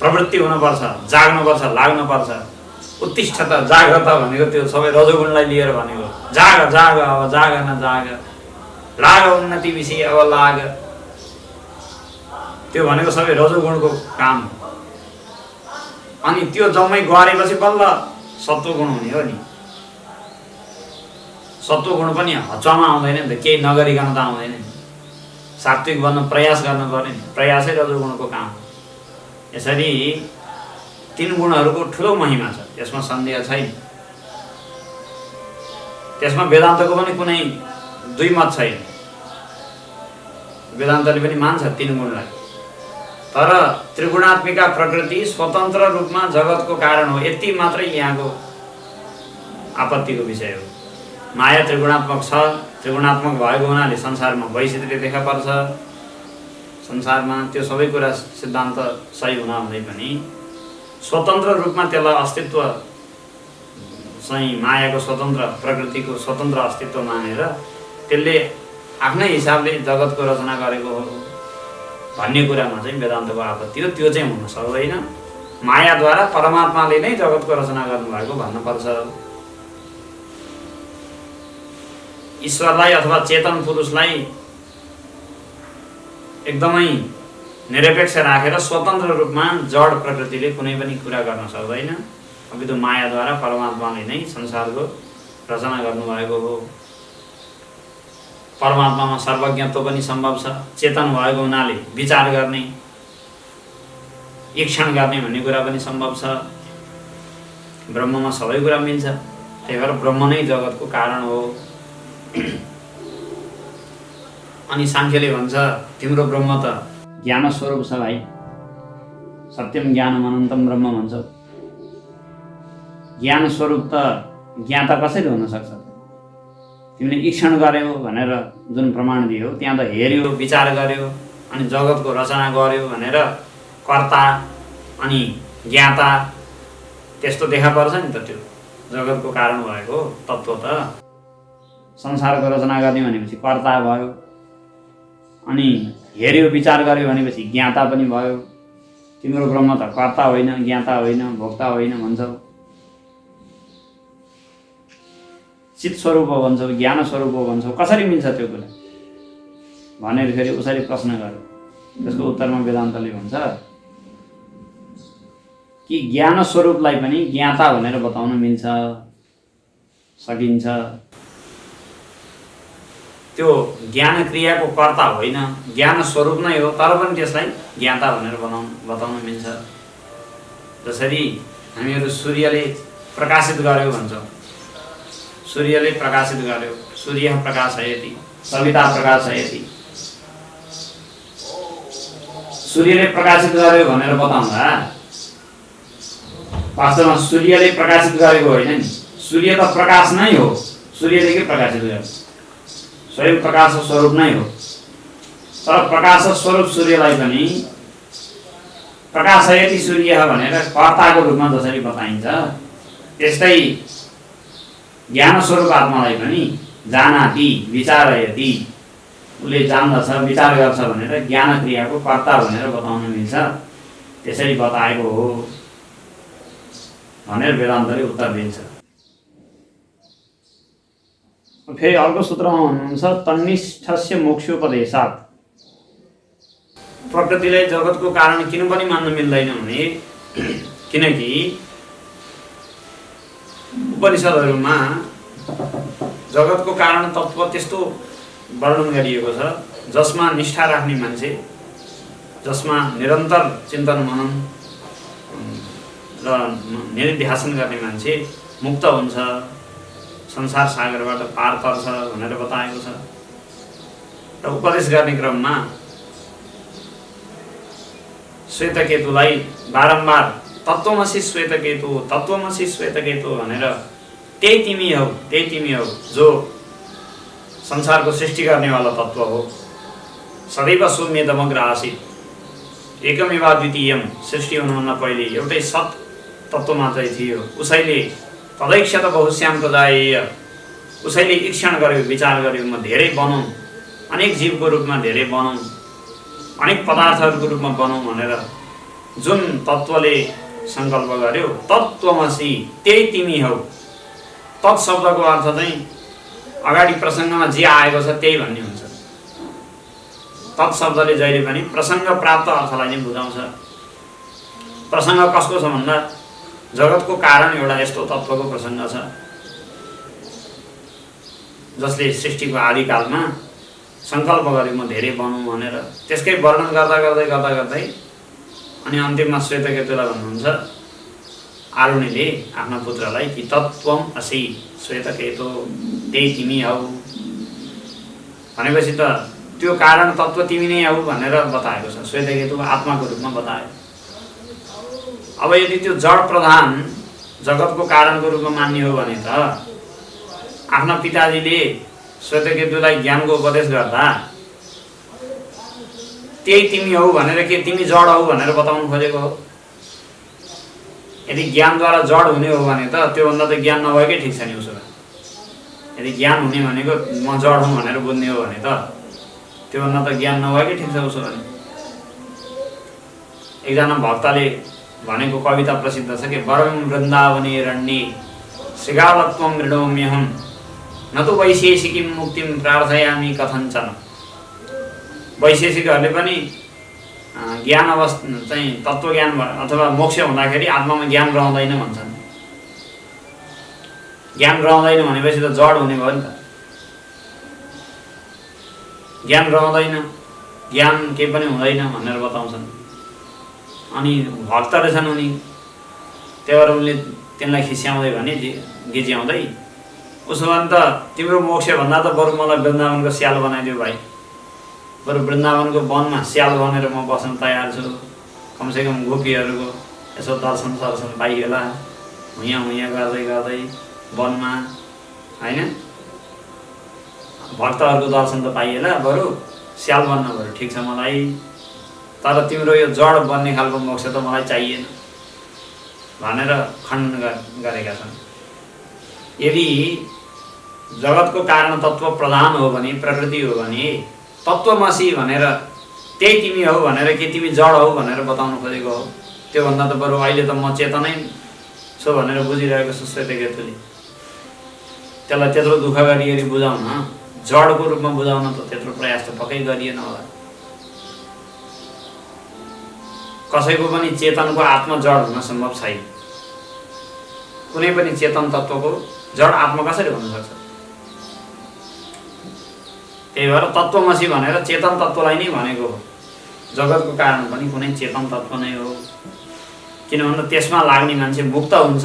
प्रवृत्ति हुनुपर्छ, जाग्नुपर्छ, लाग्नुपर्छ। उत्तिष्ठ त जाग्रत भनेको त्यो सबै रजोगुणलाई लिएर भनेको। जाग जाग अब जाग न जाग, लाग उन्नति विषय अब लाग, त्यो भनेको सबै रजोगुणको काम हो। अनि त्यो जम्मै गरेपछि बल्ल सत्वगुण हुने हो नि। सत्वगुण पनि हच्चामा आउँदैन नि त, केही नगरिकन त आउँदैन नि। सात्विक बन्न प्रयास गर्नु पर्यो नि, प्रयासै रजोगुणको काम हो। यसरी तीन गुणहरूको ठुलो महिमा छ, यसमा सन्देह छैन। त्यसमा वेदान्तको पनि कुनै दुई मत छैन। वेदान्तले पनि मान्छ तीन गुणलाई। तर त्रिगुणात्मिका प्रकृति स्वतन्त्र रूपमा जगतको कारण हो, यति मात्रै यहाँको आपत्तिको विषय हो। माया त्रिगुणात्मक छ, त्रिगुणात्मक भएको हुनाले संसारमा वैचित्र्य देखा पर्छ। संसारमा त्यो सबै कुरा सिद्धान्त सही हुन हुँदै पनि स्वतन्त्र रूपमा त्यसलाई अस्तित्व चाहिँ मायाको स्वतन्त्र, प्रकृतिको स्वतन्त्र अस्तित्व मानेर त्यसले आफ्नै हिसाबले जगतको रचना गरेको हो भन्ने कुरामा चाहिँ वेदान्तको आपत्ति हो। त्यो चाहिँ हुन सक्दैन। मायाद्वारा परमात्माले नै जगतको रचना गर्नुभएको भन्नुपर्छ। ईश्वरलाई अथवा चेतन पुरुषलाई एकदमै निरपेक्ष राखेर स्वतन्त्र रूपमा जड प्रकृतिले कुनै पनि कुरा गर्न सक्दैन। अपितु मायाद्वारा परमात्माले नै संसारको रचना गर्नुभएको हो। परमात्मामा सर्वज्ञत्व पनि सम्भव छ। चेतन भएको हुनाले विचार गर्ने, ईक्षण गर्ने भन्ने कुरा पनि सम्भव छ। ब्रह्ममा सबै कुरा मिल्छ। त्यही भएर ब्रह्म नै जगतको कारण हो। अनि सांख्यले भन्छ तिम्रो ब्रह्म त ज्ञान स्वरूप छ भाइ, सत्यम ज्ञानम अनन्तम ब्रह्म भन्छ। ज्ञान स्वरूप त ज्ञाता कसरी हुन सक्छ? तिमीले ईक्षण गर्यौ भनेर जुन प्रमाण दियो, त्यहाँ त हेर्यो, विचार गर्यो, अनि जगतको रचना गर्यो भनेर कर्ता अनि ज्ञाता त्यस्तो देखा पर्छ नि त। त्यो जगतको कारण भएको तत्त्व त संसारको रचना गर्ने भनेपछि कर्ता भयो, अनि हेर्यो विचार गर्यो भनेपछि ज्ञाता पनि भयो। तिम्रो ब्रह्म त कर्ता होइन, ज्ञाता होइन, भोक्ता होइन भन्छौ। चित स्वरूप हो भन्छौ, ज्ञान स्वरूप हो भन्छौ। कसरी मिल्छ त्यो कुरा भनेर फेरि उसरी प्रश्न गर्यो। त्यसको उत्तरमा वेदान्तले भन्छ कि ज्ञान स्वरूपलाई पनि ज्ञाता भनेर बताउन मिल्छ, सकिन्छ। त्यो ज्ञान क्रियाको कर्ता होइन, ज्ञान स्वरूप नै हो, तर पनि त्यसलाई ज्ञाता भनेर बताउन मिल्छ। जसरी हामीहरू सूर्यले प्रकाशित गर्यो भन्छौँ। सूर्यले प्रकाशित गर्यो, सूर्य प्रकाशयति सविता प्रकाशयति। सूर्यले प्रकाशित गर्यो भनेर बताउँदा वास्तवमा सूर्यले प्रकाशित गरेको होइन नि। सूर्य त प्रकाश नै हो, सूर्यले के प्रकाशित गर्छ? स्वयं प्रकाश स्वरूप नै हो। तर प्रकाश स्वरूप सूर्यलाई पनि प्रकाशयति सूर्य भनेर कर्ताको रूपमा जसरी बताइन्छ, त्यस्तै ज्ञान स्वरूप आत्मालाई पनि जानाति विचारयति, उसले जान्दछ, विचार गर्छ भनेर ज्ञान क्रियाको कर्ता भनेर बताउन मिल्छ। त्यसरी बताएको हो भनेर वेदान्तले उत्तर दिन्छ। फेरि अर्को सूत्रमा भन्नुहुन्छ तन्निष्ठस्य मोक्षोपदेशात्। प्रकृतिलाई जगतको कारण किन पनि मान्न मिल्दैन भने किनकि उपनिषदहरूमा जगतको कारण तत्त्व त्यस्तो वर्णन गरिएको छ जसमा निष्ठा राख्ने मान्छे, जसमा निरन्तर चिन्तन मनन र निधिध्यासन गर्ने मान्छे मुक्त हुन्छ, संसार सागरबाट पार पर्छ भनेर बताएको छ। र उपदेश गर्ने क्रममा श्वेतकेतुलाई बारम्बार तत्त्वमसि श्वेतकेतु तत्त्वमसि श्वेतकेतु भनेर त्यही तिमी हौ जो संसारको सृष्टि गर्नेवाला तत्त्व हो, सदैव सौम्यदमग्र आसीत्, एकमेवाद्वितीयम, सृष्टि हुनुभन्दा पहिले एउटै सत तत्त्व मात्रै थियो, उसैले तदैक्षत बहुश्याम प्रदाय, उसैले ईक्षण गर्यो, विचार गर्यो म धेरै बनौँ, अनेक जीवको रूपमा धेरै बनौँ, अनेक पदार्थहरूको रूपमा बनौँ भनेर जुन तत्त्वले सङ्कल्प गर्यो तत्त्वमसि त्यही तिमी हौ। तत् शब्दको अर्थ चाहिँ अगाडि प्रसङ्गमा जे आएको छ त्यही भन्ने हुन्छ। तत् शब्दले जहिले पनि प्रसङ्ग प्राप्त अर्थलाई नै बुझाउँछ। प्रसङ्ग कसको छ भन्दा जगतको कारण एउटा यस्तो तत्त्वको प्रसङ्ग छ जसले सृष्टिको आदिकालमा सङ्कल्प गर्यो म धेरै बनौँ भनेर। त्यसकै वर्णन गर्दै अनि अन्तिममा श्वेतकेतुलाई भन्नुहुन्छ आरुणीले आफ्ना पुत्रलाई कि तत्त्वम असि श्वेतकेतु, त्यही तिमी हौ भनेपछि त त्यो कारण तत्त्व तिमी नै हौ भनेर बताएको छ। श्वेतकेतु आत्माको रूपमा बतायो। अब यदि त्यो जड प्रधान जगतको कारणको रूपमा मान्ने हो भने त आफ्ना पिताजीले श्वेतकेतुलाई ज्ञानको उपदेश गर्दा त्यही तिमी हौ भनेर के तिमी जड हौ भनेर बताउनु खोजेको हो? यदि ज्ञानद्वारा जड हुने हो भने त त्योभन्दा त ज्ञान नभएकै ठिक छ नि। उसो भए यदि ज्ञान हुने भनेको म जड हुँ भनेर बुझ्ने हो भने त त्योभन्दा त ज्ञान नभएकै ठिक छ। उसो भने एकजना भक्तले भनेको कविता प्रसिद्ध छ कि वरम वृन्दावने रण्ये श्रीगालत्वम मृणोम्यहम् न तो वैशेषिकीं मुक्तिं प्रार्थयामि कथञ्चन। वैशेषिकहरूले पनि ज्ञान अवस्था चाहिँ तत्त्वज्ञान अथवा मोक्ष हुँदाखेरि आत्मामा ज्ञान रहँदैन भन्छन्। ज्ञान रहँदैन भनेपछि त जड हुने भयो नि त। ज्ञान रहँदैन, ज्ञान केही पनि हुँदैन भनेर बताउँछन्। अनि भक्त रहेछन् उनी, त्यही भएर उनले तिनलाई खिस्याउँदै भने गिज्याउँदै, उसो भने त तिम्रो मोक्ष भन्दा त बरु मलाई वृन्दावनको स्याल बनाइदियो भाइ, बरु वृन्दावनको वनमा स्याल बनेर म बस्न तयार छु। कमसेकम गोपीहरूको यसो दर्शन सर्शन पाइएला, हुँ गर्दै वनमा होइन, भक्तहरूको दर्शन त पाइएला, बरु स्याल बन्न बरु ठिक छ मलाई। तर तिम्रो यो जड बन्ने खालको मोक्ष त मलाई चाहिएन भनेर खण्डन गरेका छन्। यदि जगतको कारण तत्त्व प्रधान हो भने, प्रकृति हो भने तत्त्वमसि भनेर त्यही तिमी हौ भनेर के तिमी जड हौ भनेर बताउनु खोजेको हो? त्योभन्दा त बरु अहिले त म चेतनै छु भनेर बुझिरहेको छु श्वेतकेतुले। त्यसलाई त्यत्रो दुःख गरी बुझाउन, जडको रूपमा बुझाउन त त्यत्रो प्रयास त पक्कै गरिएन होला। कसैको पनि चेतनको आत्मा जड हुन सम्भव छैन। कुनै पनि चेतन तत्त्वको जड आत्मा कसरी हुन सक्छ? त्यही भएर तत्त्वमसि भनेर चेतन तत्त्वलाई नै भनेको हो। जगतको कारण पनि कुनै चेतन तत्त्व नै हो। किन भन्दा त्यसमा लाग्ने मान्छे मुक्त हुन्छ।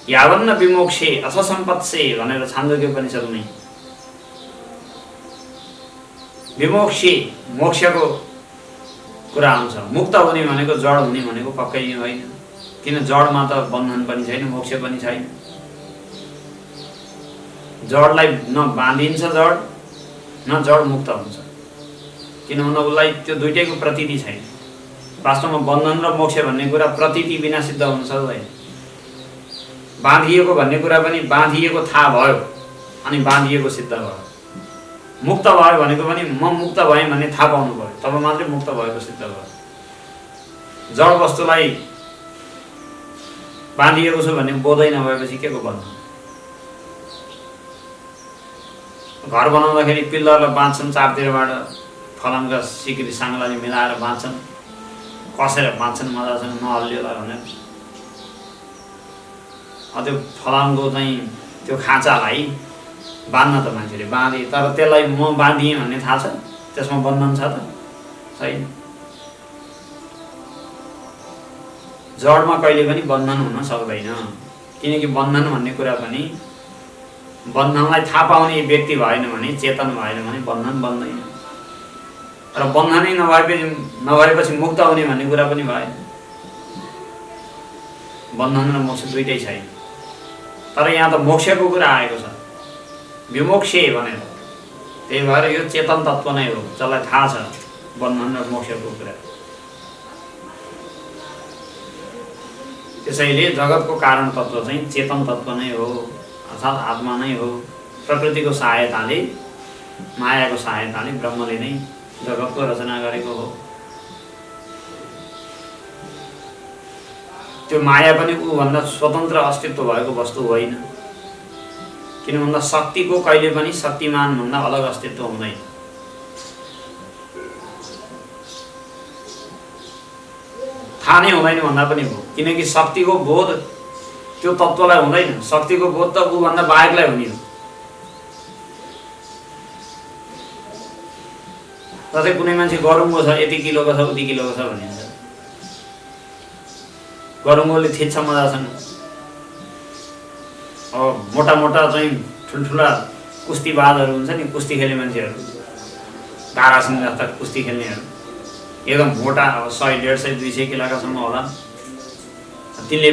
यावन्न विमोक्षे अथ सम्पत्से भनेर छान्दोग्य उपनिषदमै विमोक्षे मोक्षको कुरा आउँछ। मुक्त हुने भनेको जड हुने भनेको पक्कै होइन। किन जडमा त बन्धन पनि छैन, मोक्ष पनि छैन। जडलाई न बाँधिन्छ जड, न जड मुक्त हुन्छ। किन भन्दा उसलाई त्यो दुइटैको प्रतीति छैन। वास्तवमा बन्धन र मोक्ष भन्ने कुरा प्रतीति बिना सिद्ध हुन सक्दैन। बाँधिएको भन्ने कुरा पनि बाँधिएको थाहा भयो अनि बाँधिएको सिद्ध भयो। मुक्त भयो भनेको पनि म मुक्त भएँ भन्ने थाहा पाउनु पर्यो, तब मात्रै मुक्त भएको सिद्ध भयो। जड वस्तुलाई बाँधिएको छु भन्ने बोधै नभएपछि के को बन्धन? घर बनाउँदाखेरि पिल्लरलाई बाँध्छन्, चारतिरबाट फलामका सिक्री साङ्लाले मिलाएर बाँध्छन्, कसेर बाँध्छन् मजासँग नहल्लियोला भनेर। त्यो फलामको चाहिँ त्यो खाँचालाई बाँध्न त मान्छेले बाँधे, तर त्यसलाई म बाँधिएँ भन्ने थाहा छ? त्यसमा बन्धन छ त? छैन। जडमा कहिले पनि बन्धन हुन सक्दैन, किनकि बन्धन भन्ने कुरा पनि बन्धनलाई थाहा पाउने व्यक्ति भएन भने, चेतन भएन भने बन्धन बन्दैन। र बन्धनै नभएपछि मुक्त हुने भन्ने कुरा पनि भएन। बन्धन र मोक्ष दुइटै छैन। तर यहाँ त मोक्षको कुरा आएको छ, विमोक्षे भनेर। त्यही भएर यो चेतन तत्त्व नै हो, जसलाई थाहा छ बन्धन र मोक्षको कुरा। त्यसैले जगतको कारण तत्त्व चाहिँ चेतन तत्त्व नै हो, अर्थात् आत्मा नै हो। प्रकृतिको सहायताले, मायाको सहायताले ब्रह्मले नै जगतको रचना गरेको हो। त्यो माया पनि ऊभन्दा स्वतन्त्र अस्तित्व भएको वस्तु होइन, किन भन्दा शक्तिको कहिले पनि शक्तिमान भन्दा अलग अस्तित्व हुँदैन। थाहा नै हुँदैन भन्दा पनि हो, किनकि शक्तिको बोध त्यो तत्त्वलाई हुँदैन। शक्तिको बोध त ऊभन्दा बाहेकलाई हुने हो। जस्तै कुनै मान्छे गरुङ्गो छ, यति किलोको छ, उति किलोको छ भनिन्छ। गरुङ्गोले थिच्छ मजासँग। अब मोटा मोटा चाहिँ ठुल्ठुला कुस्तीबाजहरू हुन्छ नि, कुस्ती खेल्ने मान्छेहरू, तारासिंह जस्ता कुस्ती खेल्नेहरू, एकदम मोटा, अब 100, 150, 200 किलोकासम्म होला। तिनले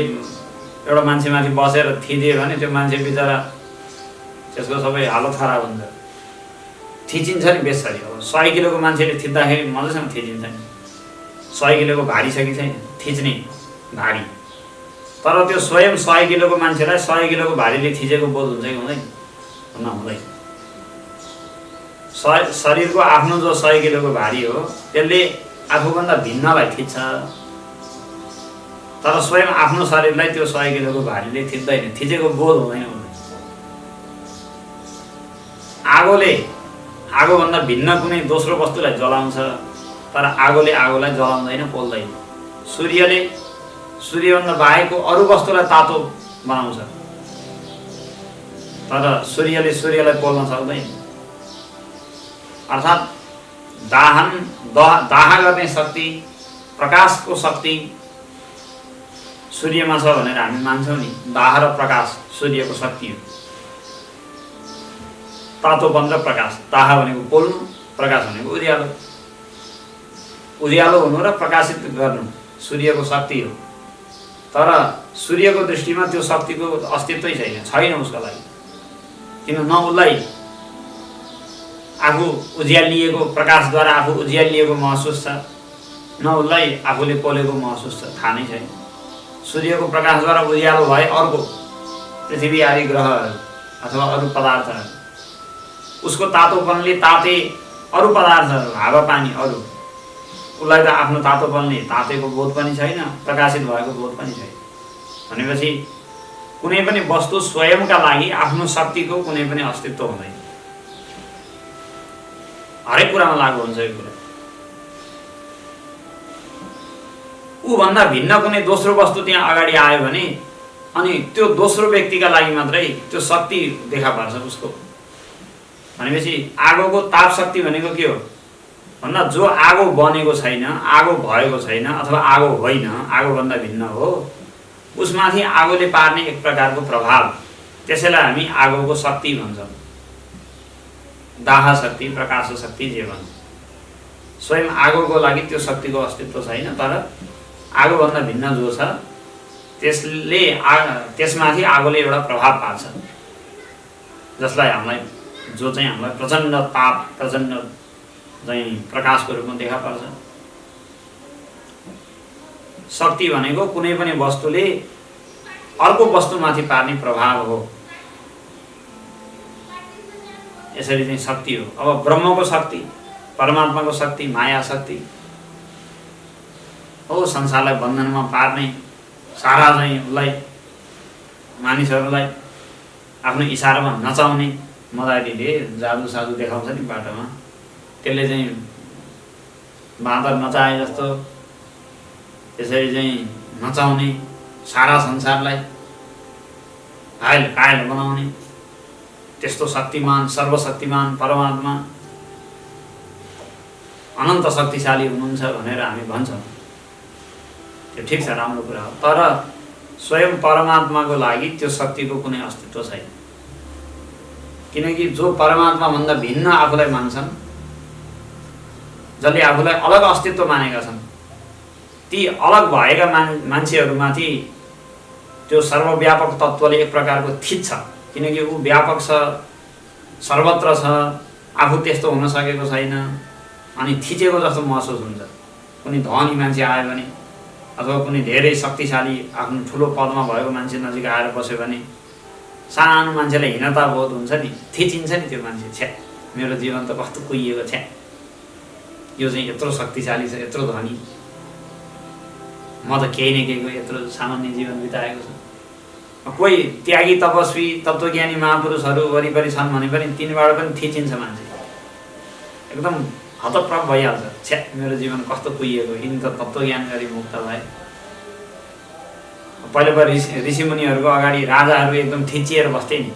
एउटा मान्छेमाथि बसेर थिचिदियो भने त्यो मान्छे बिचरा, त्यसको सबै हालत खराब हुन्छ। थिचिन्छ नि बेसरी। अब 100 किलोको मान्छेले थिच्दाखेरि मजासँग थिचिन्छ नि। 100 किलोको भारी छ कि छैन थिच्ने, भारी। तर त्यो स्वयं 100 किलोको मान्छेलाई 100 किलोको भारीले थिचेको बोध हुन्छ कि हुँदैन? हुँदैन। शरीरको आफ्नो जो 100 किलोको भारी हो, त्यसले आफूभन्दा भिन्नलाई थिच्छ, तर स्वयं आफ्नो शरीरलाई त्यो 100 किलोको भारीले थिच्दैन, थिचेको बोध हुँदैन। आगोले आगोभन्दा भिन्न कुनै दोस्रो वस्तुलाई जलाउँछ, तर आगोले आगोलाई जलाउँदैन, पोल्दैन। सूर्यले सूर्यभन्दा बाहेकको अरू वस्तुलाई तातो बनाउँछ, तर सूर्यले सूर्यलाई पोल्न सक्दैन। अर्थात् दाह गर्ने शक्ति, प्रकाशको शक्ति सूर्यमा छ भनेर हामी मान्छौँ नि। दाह र प्रकाश सूर्यको शक्ति हो। तातोपन र प्रकाश। दाह भनेको पोल्नु, प्रकाश भनेको उज्यालो। उज्यालो हुनु र प्रकाशित गर्नु सूर्यको शक्ति हो। तर सूर्यको दृष्टिमा त्यो शक्तिको अस्तित्वै छैन उसको लागि। किन न उसलाई आफू उज्यालिएको, प्रकाशद्वारा आफू उज्यालिएको महसुस छ, न उसलाई आफूले पोलेको महसुस छ, थाहा नै छैन। सूर्यको प्रकाशद्वारा उज्यालो भए अर्को पृथ्वी आदि ग्रहहरू अथवा अरू पदार्थहरू, उसको तातोपनले ताते अरू पदार्थहरू, हावापानी अरू, उसलाई त आफ्नो तातोपनले तातेको बोध पनि छैन, प्रकाशित भएको बोध पनि छैन। भनेपछि कुनै पनि वस्तु स्वयंका लागि आफ्नो शक्तिको कुनै पनि अस्तित्व हुँदैन। हरेक कुरामा लागू हुन्छ यो कुरा। ऊभन्दा भिन्न कुनै दोस्रो वस्तु त्यहाँ अगाडि आयो भने अनि त्यो दोस्रो व्यक्तिका लागि मात्रै त्यो शक्ति देखा पर्छ उसको। भनेपछि आगोको ताप शक्ति भनेको के हो भन्दा जो आगो बनेको छैन, आगो भएको छैन अथवा आगो होइन, आगोभन्दा भिन्न हो, उसमाथि आगोले पार्ने एक प्रकारको प्रभाव, त्यसैलाई हामी आगोको शक्ति भन्छौँ। दाह शक्ति, प्रकाश शक्ति जे भन्छ। स्वयं आगोको लागि त्यो शक्तिको अस्तित्व छैन, तर आगोभन्दा भिन्न जो छ त्यसमाथि आगोले एउटा प्रभाव पार्छ, जसलाई हामीलाई प्रचण्ड ताप, प्रचण्ड चाहिँ प्रकाशको रूपमा देखा पर्छ। शक्ति भनेको कुनै पनि वस्तुले अर्को वस्तुमाथि पार्ने प्रभाव हो। यसरी चाहिँ शक्ति हो। अब ब्रह्मको शक्ति, परमात्माको शक्ति, माया शक्ति हो संसारलाई बन्धनमा पार्ने, सारा चाहिँ उसलाई, मानिसहरूलाई आफ्नो इसारामा नचाउने मदारीले जादु सादु देखाउँछ नि बाटोमा, त्यसले चाहिँ बाँदर नचाए जस्तो त्यसरी चाहिँ नचाउने, सारा संसारलाई घायल घायल बनाउने त्यस्तो शक्तिमान सर्वशक्तिमान परमात्मा अनन्त शक्तिशाली हुनुहुन्छ भनेर हामी भन्छौँ। त्यो ठिक छ, राम्रो कुरा हो। तर स्वयं परमात्माको लागि त्यो शक्तिको कुनै अस्तित्व छैन। किनकि जो परमात्माभन्दा भिन्न आफूलाई मान्छन्, जसले आफूलाई अलग अस्तित्व मानेका छन्, ती अलग भएका मान्छेहरूमाथि त्यो सर्वव्यापक तत्त्वले एक प्रकारको थिच्छ। किनकि ऊ व्यापक छ, सर्वत्र छ, आफू त्यस्तो हुन सकेको छैन, अनि थिचेको जस्तो महसुस हुन्छ। कुनै धनी मान्छे आयो भने अथवा कुनै धेरै शक्तिशाली आफ्नो ठुलो पदमा भएको मान्छे नजिक आएर बस्यो भने सानो मान्छेलाई हीनता बोध हुन्छ नि, थिचिन्छ नि त्यो मान्छे। छ्या, मेरो जीवन त कस्तो कुहिएको, छ्या, यो चाहिँ यत्रो शक्तिशाली छ, यत्रो धनी, म त केही न केहीको यत्रो सामान्य जीवन बिताएको छु। कोही त्यागी तपस्वी तत्त्वज्ञानी महापुरुषहरू वरिपरि छन् भने पनि तिनीबाट पनि थिचिन्छ मान्छे, एकदम हतप्रभ भइहाल्छ। छ्या, मेरो जीवन कस्तो कुहिएको, यिनी त तत्त्वज्ञान गरी मुक्त भए। पहिला ऋषिमुनिहरूको अगाडि राजाहरू एकदम थिचिएर बस्थे नि,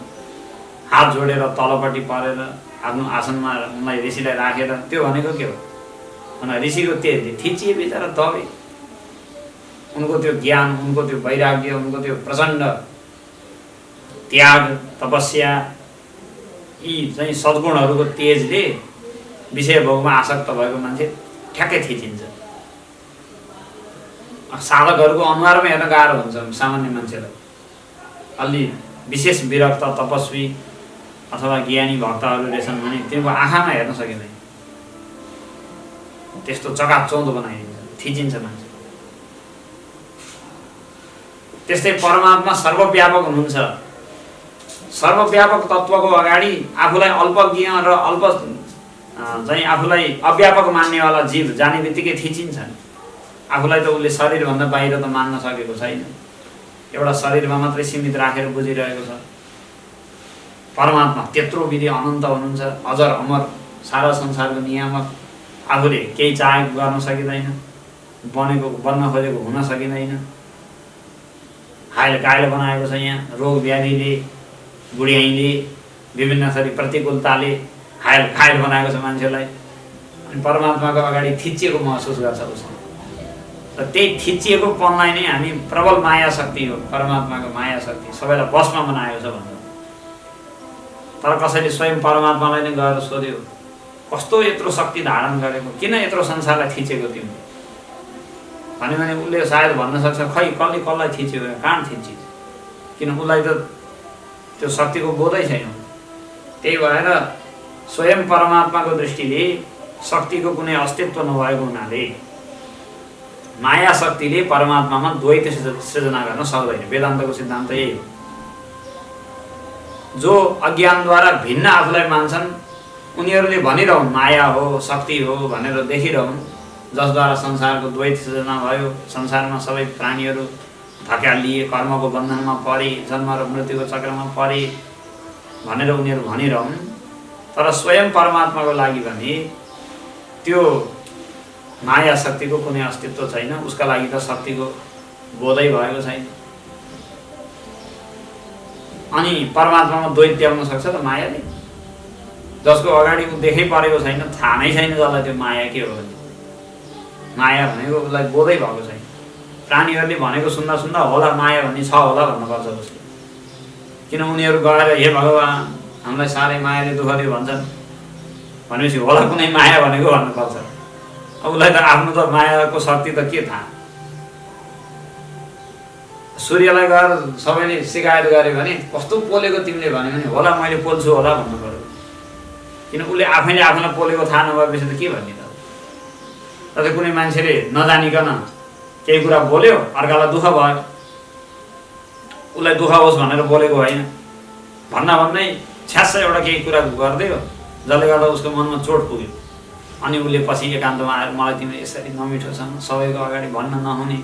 हात जोडेर तलपट्टि परेर आफ्नो आसनमा उनलाई ऋषिलाई राखेर। त्यो भनेको के हो भने ऋषिको त्यो थिचिए बिचरा दबे। उनको त्यो ज्ञान, उनको त्यो वैराग्य, उनको त्यो प्रचण्ड त्याग तपस्या, यी चाहिँ सद्गुणहरूको तेजले विषय भोगमा आसक्त भएको मान्छे ठ्याक्कै थिचिन्छ। साधकहरूको अनुहारमा हेर्न गाह्रो हुन्छ सामान्य मान्छेलाई। अलि विशेष विरक्त तपस्वी अथवा ज्ञानी भक्तहरू रहेछन् भने तिनको आँखामा हेर्न सकिँदैन, त्यस्तो चकाचौँधो बनाइदिन्छ, थिचिन्छ मान्छे। त्यस्तै परमात्मा सर्वव्यापक हुनुहुन्छ। सर्वव्यापक तत्त्वको अगाडि आफूलाई अल्पज्ञ र अल्प चाहिँ आफूलाई अव्यापक मान्नेवाला जीव जाने बित्तिकै थिचिन्छ। आफूलाई त उसले शरीरभन्दा बाहिर त मान्न सकेको छैन, एउटा शरीरमा मात्रै सीमित राखेर बुझिरहेको छ। परमात्मा त्यत्रो विधि अनन्त हुनुहुन्छ, अजर अमर, सारा संसारको नियामक। आफूले केही चाहेको गर्न सकिँदैन, बनेको बन्न खोजेको हुन सकिँदैन। हायल कायल बनाएको छ यहाँ, रोग व्याधिले, बुढ्याइले, विभिन्न थरी प्रतिकूलताले हायल कायल बनाएको छ मान्छेलाई। अनि परमात्माको अगाडि थिचिएको महसुस गर्छ उसले। र त्यही थिचिएको पनलाई नै हामी प्रबल माया शक्ति हो, परमात्माको माया शक्ति सबैलाई बसमा बनाएको छ भन्छ। तर कसैले स्वयं परमात्मालाई नै गएर सोध्यो, कस्तो यत्रो शक्ति धारण गरेको, किन यत्रो संसारलाई थिचेको तिमीले भन्यो भने उसले सायद भन्न सक्छ, खै कसले कसलाई थिच्यो, कहाँ थिच्यो, किन उसलाई त त्यो शक्तिको बोधै छैन। त्यही भएर स्वयं परमात्माको दृष्टिले शक्तिको कुनै अस्तित्व नभएको हुनाले माया शक्तिले परमात्मामा द्वैत सृजना गर्न सक्दैन। वेदान्तको सिद्धान्त यही हो। जो अज्ञानद्वारा भिन्न आफूलाई मान्छन् उनीहरूले भनिरहन् माया हो, शक्ति हो भनेर देखिरहन्, जसद्वारा संसारको द्वैत सृजना भयो, संसारमा सबै प्राणीहरू धकेलिए, कर्मको बन्धनमा परे, जन्म र मृत्युको चक्रमा परे भनेर उनीहरू भनिरहन्। तर स्वयं परमात्माको लागि भने त्यो माया शक्तिको कुनै अस्तित्व छैन, उसका लागि त शक्तिको बोधै भएको छैन। अनि परमात्मामा द्वैत ल्याउन सक्छ त मायाले? जसको अगाडि ऊ देखै परेको छैन, थाहा नै छैन जसलाई त्यो माया के हो भने। माया भनेको उसलाई बोधै भएको छैन। प्राणीहरूले भनेको सुन्दा सुन्दा होला माया भन्ने छ होला भन्नुपर्छ उसले। किन उनीहरू गएर हे भगवान् हामीलाई साह्रै मायाले दुःख दियो भन्छन् भनेपछि होला कुनै माया भनेको भन्नुपर्छ। अब उसलाई त आफ्नो त मायाको शक्ति त के थाहा। सूर्यलाई गएर सबैले शिकायत गर्यो भने कस्तो पोलेको तिमीले भन्यो भने होला मैले पोल्छु होला भन्नु पर्यो। किन उसले आफैले आफूलाई पोलेको थाहा नभएपछि त के भन्ने त। तर कुनै मान्छेले नजानिकन केही कुरा बोल्यो, अर्कालाई दुःख भयो, उसलाई दुःख होस् भनेर बोलेको होइन, भन्दा भन्दै छ्यास एउटा केही कुरा गरिदियो जसले गर्दा उसको मनमा चोट पुग्यो। अनि उसले पछि एकान्तमा आएर मलाई तिमीले यसरी नमिठोसँग सबैको अगाडि भन्न नहुने,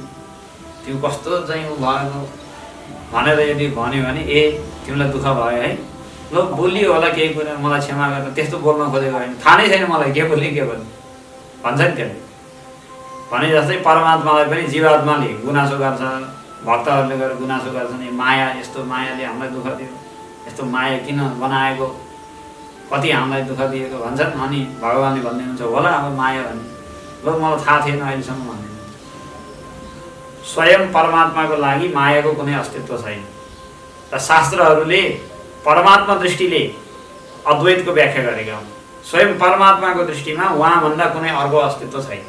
त्यो कस्तो चाहिँ ऊ भएको भनेर यदि भन्यो भने ए तिमीलाई दुःख भयो है ल बोलियो होला केही कुरा, मलाई क्षमा गर्न, त्यस्तो बोल्न खोजेको होइन, थाहा नै छैन मलाई के बोल्ने के बोल्ने भन्छ नि त्यसले। भने जस्तै परमात्मालाई पनि जीवात्माले गुनासो गर्छ, भक्तहरूले गएर गुनासो गर्छन्, माया, यस्तो मायाले हामीलाई दुःख दियो, यस्तो माया किन बनाएको, कति हामीलाई दुःख दिएको भन्छन्। अनि भगवान्ले भनिदिनुहुन्छ होला अब माया भन्ने, ल मलाई थाहा थिएन अहिलेसम्म भन्ने। स्वयं परमात्माको लागि मायाको कुनै अस्तित्व छैन र शास्त्रहरूले परमात्मा दृष्टिले अद्वैतको व्याख्या गरेका हुन्। स्वयं परमात्माको दृष्टिमा उहाँभन्दा कुनै अर्को अस्तित्व छैन,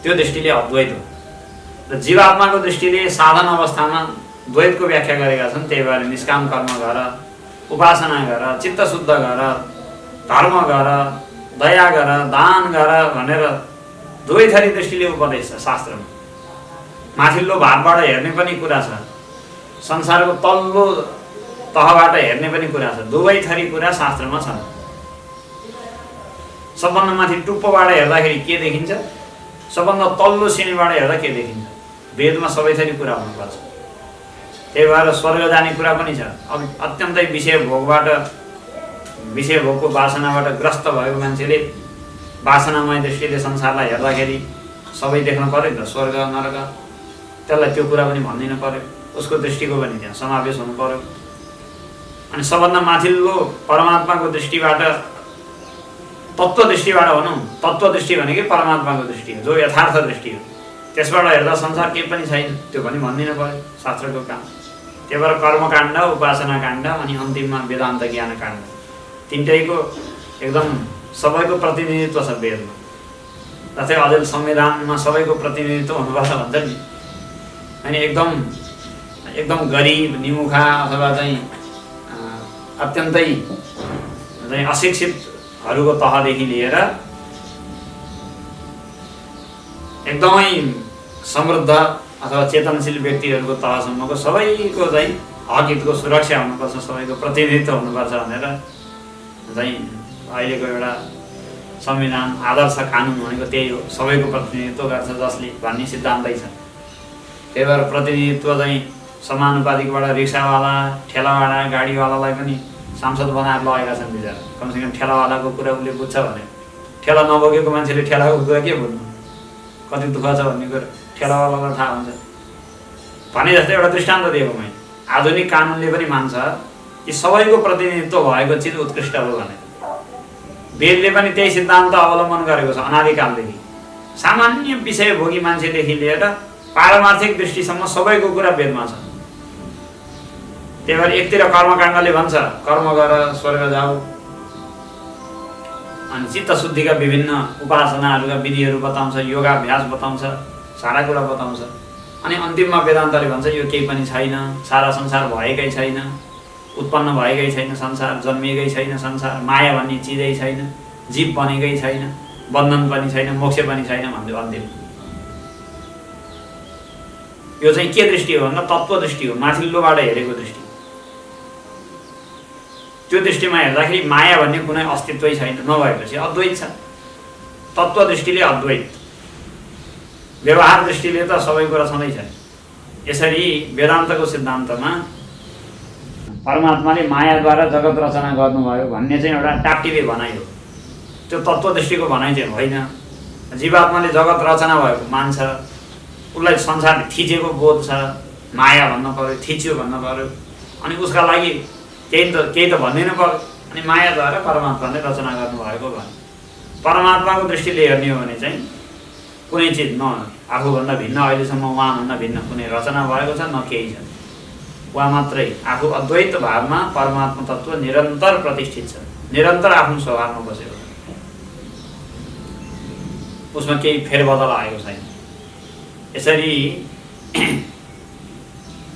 त्यो दृष्टिले अद्वैत हो। र जीवात्माको दृष्टिले साधन अवस्थामा द्वैतको व्याख्या गरेका छन्। त्यही भएर निष्काम कर्म गर, उपासना गर, चित्त शुद्ध गर, धर्म गर, दया गर, दान गर भनेर दुवै थरी दृष्टिले उपदेश छ शास्त्रमा। माथिल्लो भागबाट हेर्ने पनि कुरा छ, संसारको तल्लो तहबाट हेर्ने पनि कुरा छ, दुवै थरी कुरा शास्त्रमा छ। सबभन्दा माथि टुप्पोबाट हेर्दाखेरि के देखिन्छ, सबभन्दा तल्लो श्रेणीबाट हेर्दा के देखिन्छ, वेदमा सबै थरी कुरा हुनुपर्छ। त्यही भएर स्वर्ग जाने कुरा पनि छ। अब अत्यन्तै विषय भोगको वासनाबाट ग्रस्त भएको मान्छेले वासनामय दृष्टिले संसारलाई हेर्दाखेरि सबै देख्न पर्यो नि त, स्वर्ग नरक, त्यसलाई त्यो कुरा पनि भनिदिनु पर्यो, उसको दृष्टिको पनि त्यहाँ समावेश हुनु पर्यो। अनि सबभन्दा माथिल्लो परमात्माको दृष्टिबाट, तत्त्व दृष्टिबाट भनौँ, तत्त्व दृष्टि भनेकै परमात्माको दृष्टि हो, जो यथार्थ दृष्टि हो, त्यसबाट हेर्दा संसार केही पनि छैन, त्यो पनि भनिदिनु पर्यो शास्त्रको काम। त्यही भएर कर्मकाण्ड, उपासना काण्ड अनि अन्तिममा वेदान्त ज्ञान काण्ड, तिनटैको एकदम सबैको प्रतिनिधित्व छ वेदमा। जस्तै अझै संविधानमा सबैको प्रतिनिधित्व हुनुपर्छ भन्छ नि, अनि एकदम गरिब, निमुखा अथवा चाहिँ अत्यन्तै चाहिँ अशिक्षितहरूको तहदेखि लिएर एकदमै समृद्ध अथवा चेतनशील व्यक्तिहरूको तहसम्मको सबैको चाहिँ हक हितको सुरक्षा हुनुपर्छ, सबैको प्रतिनिधित्व हुनुपर्छ भनेर चाहिँ अहिलेको एउटा संविधान, आदर्श कानुन भनेको त्यही हो, सबैको प्रतिनिधित्व गर्छ जसले भन्ने सिद्धान्तै छ। त्यही भएर प्रतिनिधित्व चाहिँ समानुपातिकबाट रिक्सावाला, ठेलावाला, गाडीवालालाई पनि सांसद बनाएर लगेका छन् बिचरा। कमसेकम ठेलावालाको कुरा उसले बुझ्छ भने, ठेला नबोकेको मान्छेले ठेलाको कुरा के बुझ्नु, कति दुःख छ भन्ने कुरा ठेलावालालाई थाहा हुन्छ। भने जस्तै एउटा दृष्टान्त दिएको मैले, आधुनिक कानुनले पनि मान्छ कि सबैको प्रतिनिधित्व भएको चिज उत्कृष्ट हो भने। वेदले पनि त्यही सिद्धान्त अवलम्बन गरेको छ अनादिकालदेखि। सामान्य विषय भोगी मान्छेदेखि लिएर पारमार्थिक दृष्टिसम्म सबैको कुरा वेदमा छ। त्यही भएर एकतिर कर्मकाण्डले भन्छ कर्म गर स्वर्ग जाऊ, अनि चित्त शुद्धिका विभिन्न उपासनाहरूका विधिहरू बताउँछ, योगाभ्यास बताउँछ, सारा कुरा बताउँछ। अनि अन्तिममा वेदान्तले भन्छ यो केही पनि छैन, सारा संसार भएकै छैन, उत्पन्न भएकै छैन संसार, जन्मिएकै छैन संसार, माया भन्ने चिजै छैन, जीव बनेकै छैन, बन्धन पनि छैन, मोक्ष पनि छैन भन्दै अन्तिम। यो चाहिँ के दृष्टि हो भन्दा तत्त्व दृष्टि हो, माथिल्लोबाट हेरेको दृष्टि। त्यो दृष्टिमा हेर्दाखेरि माया भन्ने कुनै अस्तित्वै छैन, नभएपछि अद्वैत छ। तत्त्व दृष्टिले अद्वैत, व्यवहार दृष्टिले त सबै कुरा छँदै छ। यसरी वेदान्तको सिद्धान्तमा परमात्माले मायाद्वारा जगत रचना गर्नुभयो भन्ने चाहिँ एउटा टाप्टिले भनाइ हो, त्यो तत्त्व दृष्टिको भनाइ चाहिँ होइन। जीवात्माले जगत रचना भएको मान्छ, उसलाई संसारले थिचेको बोध छ, माया भन्न पर्यो, थिच्यो भन्न पर्यो, अनि उसका लागि केही त भनिदिनु पर्यो। अनि मायाद्वारा परमात्माले रचना गर्नुभएको भन्यो। परमात्माको दृष्टिले हेर्ने हो भने चाहिँ कुनै चिज न आफूभन्दा भिन्न, अहिलेसम्म उहाँभन्दा भिन्न कुनै रचना भएको छ न केही छ। उहाँ मात्रै आफू अद्वैत भावमा परमात्मा तत्त्व निरन्तर प्रतिष्ठित छ, निरन्तर आफ्नो स्वभावमा बसेको छ, उसमा केही फेरबदल आएको छैन। यसरी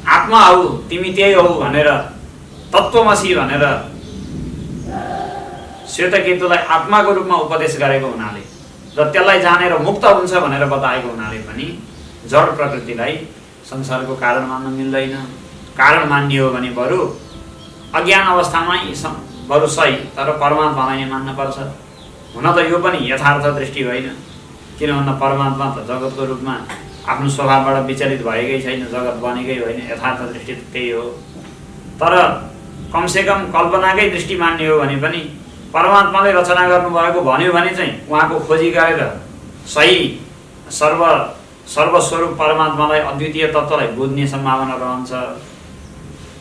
आत्मा हौ तिमी त्यही हौ भनेर, तत्त्वमसि भनेर श्वेतकेतुलाई आत्माको रूपमा उपदेश गरेको हुनाले र त्यसलाई जानेर मुक्त हुन्छ भनेर बताएको हुनाले पनि जड प्रकृतिलाई संसारको कारण मान्न मिल्दैन। कारण मान्ने हो भने बरु अज्ञान अवस्थामै बरु सही, तर परमात्मालाई नै मान्नुपर्छ। हुन त यो पनि यथार्थ दृष्टि होइन, किन भन्दा परमात्मा त जगतको रूपमा आफ्नो स्वभावबाट विचलित भएकै छैन, जगत बनेकै होइन, यथार्थ दृष्टि त्यही हो। तर कमसेकम कल्पनाकै दृष्टि मान्ने हो भने पनि परमात्माले रचना गर्नुभएको भन्यो भने चाहिँ उहाँको खोजी गरेर सही सर्वस्वरूप परमात्मालाई अद्वितीय तत्त्वलाई बुझ्ने सम्भावना रहन्छ।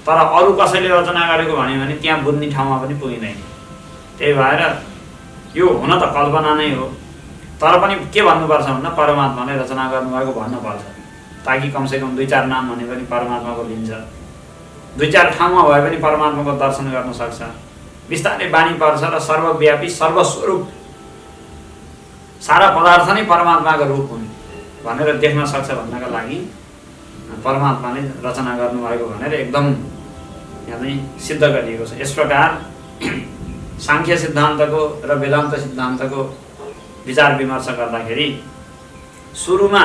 तर अरू कसैले रचना गरेको भन्यो भने त्यहाँ बुझ्ने ठाउँमा पनि पुगिँदैन। त्यही भएर यो हुन त कल्पना नै हो, तर पनि के भन्नुपर्छ भन्दा परमात्माले रचना गर्नुभएको भन्नुपर्छ, ताकि कमसेकम 2-4 नाम भने पनि परमात्माको लिन्छ, 2-4 ठाउँमा भए पनि परमात्माको दर्शन गर्न सक्छ। बिस्तारै बानी पर्छ र सर्वव्यापी सर्वस्वरूप सारा पदार्थ नै परमात्माको रूप हुन् भनेर देख्न सक्छ भन्नका लागि परमात्माले रचना गर्नुभएको भनेर एकदम यहाँ चाहिँ सिद्ध गरिएको छ। यस प्रकार सांख्य सिद्धान्तको र वेदान्त सिद्धान्तको विचार विमर्श गर्दाखेरि सुरुमा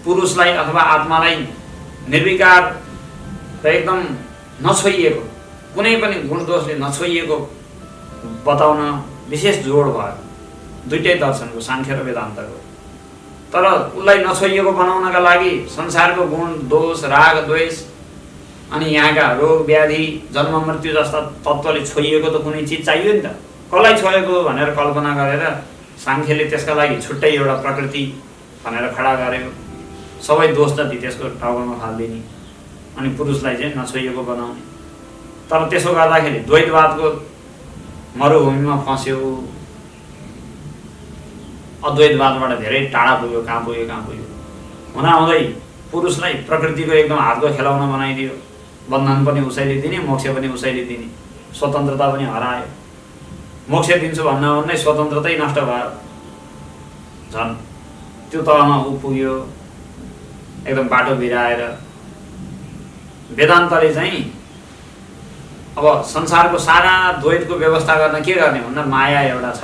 पुरुषलाई अथवा आत्मालाई निर्विकार र एकदम नछोइएको, कुनै पनि गुणदोषले नछोइएको बताउन विशेष जोड भयो दुईटै दर्शनको, सांख्य र वेदान्तको। तर उसलाई नछोइएको बनाउनका लागि संसारको गुण दोष राग द्वेष अनि यहाँका रोग व्याधि जन्म मृत्यु जस्ता तत्त्वले छोइएको त कुनै चिज चाहियो नि त। कसलाई छोएको भनेर कल्पना गरेर सांख्यले त्यसका लागि छुट्टै एउटा प्रकृति भनेर खडा गर्यो, सबै दोष जति त्यसको टाउकोमा फालिदिने अनि पुरुषलाई चाहिँ नछोइएको बनाउने। तर त्यसो गर्दाखेरि द्वैतवादको मरुभूमिमा फस्यो, अद्वैतवादबाट धेरै टाढा पुग्यो, कहाँ पुग्यो। हुँदाहुँदै पुरुषलाई प्रकृतिको एकदम हातको खेलाउन बनाइदियो, बन्धन पनि उसैले दिने, मोक्ष पनि उसैले दिने, स्वतन्त्रता पनि हरायो। मोक्ष दिन्छु भन्दै स्वतन्त्रतै नष्ट भयो, झन् त्यो तहमा ऊ पुग्यो, एकदम बाटो बिराएर। वेदान्तले चाहिँ अब संसारको सारा द्वैतको व्यवस्था गर्न के गर्ने भन्दा माया एउटा छ,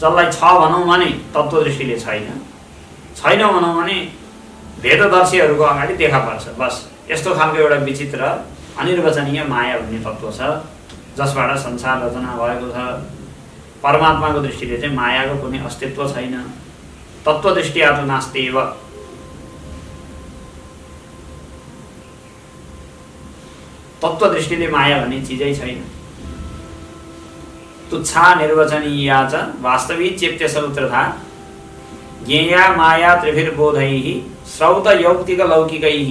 जसलाई छ भनौँ भने तत्त्वदृष्टिले छैन भनौँ भने भेददर्शीहरूको अगाडि देखा पर्छ। बस यस्तो खालको एउटा विचित्र अनिर्वचनीय माया भन्ने तत्त्व छ जसबाट संसार रचना भएको छ। परमात्माको दृष्टिले चाहिँ मायाको कुनै अस्तित्व छैन। तत्त्वदृष्टिया तु नास्त्येव, तत्त्वदृष्टिले माया भन्ने चिजै छैन। तुच्छा निर्वचनीया च वास्तवी चेत्य समुत्रधा ज्ञेया माया त्रिभिर्बोधैः श्रौत यौक्तिक लौकिकैः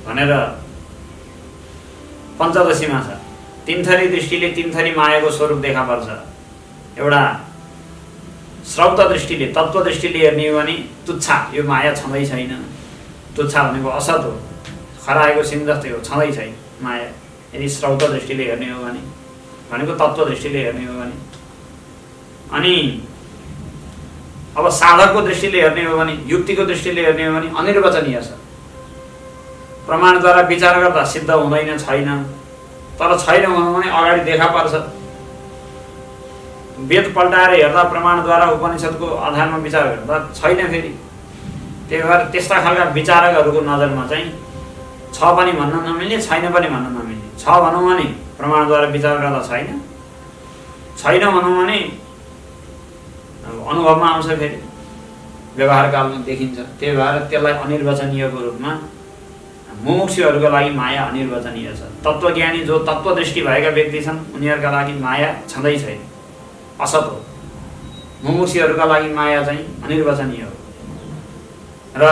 भनेर पञ्चदशीमा छ। तीन दृष्टिले तीन मायाको स्वरूप देखा पर्छ। एउटा श्रौत दृष्टिले तत्त्व दृष्टिले हेर्ने हो भने तुच्छा, यो माया छँदै छैन। तुच्छा भनेको असत हो, खराएको सिङ जस्तै हो, छँदै छैन माया। यदि श्रौत दृष्टिले हेर्ने हो भने, भनेको तत्त्व दृष्टिले हेर्ने हो भने। अनि अब साधकको दृष्टिले हेर्ने हो भने, युक्तिको दृष्टिले हेर्ने हो भने अनिर्वचनीय छ। प्रमाणद्वारा विचार गर्दा सिद्ध हुँदैन, छैन। तर छैन भनौँ भने अगाडि देखा पर्छ। वेद पल्टाएर हेर्दा प्रमाणद्वारा उपनिषदको आधारमा विचार गर्दा छैन फेरि। त्यही भएर त्यस्ता खालका विचारकहरूको नजरमा चाहिँ छ पनि भन्न नमिल्ने, छैन पनि भन्न नमिल्ने। छ भनौँ भने प्रमाणद्वारा विचार गर्दा छैन भनौँ भने अनुभवमा आउँछ, फेरि व्यवहार कालमा देखिन्छ। त्यही भएर त्यसलाई अनिर्वचनीयको रूपमा मुमुक्षुहरूका लागि माया अनिर्वचनीय छ। तत्त्वज्ञानी जो तत्त्वदृष्टि भएका व्यक्ति छन् उनीहरूका लागि माया छँदै छैन, असत हो। मुमुक्षुहरूका लागि माया चाहिँ अनिर्वचनीय हो। र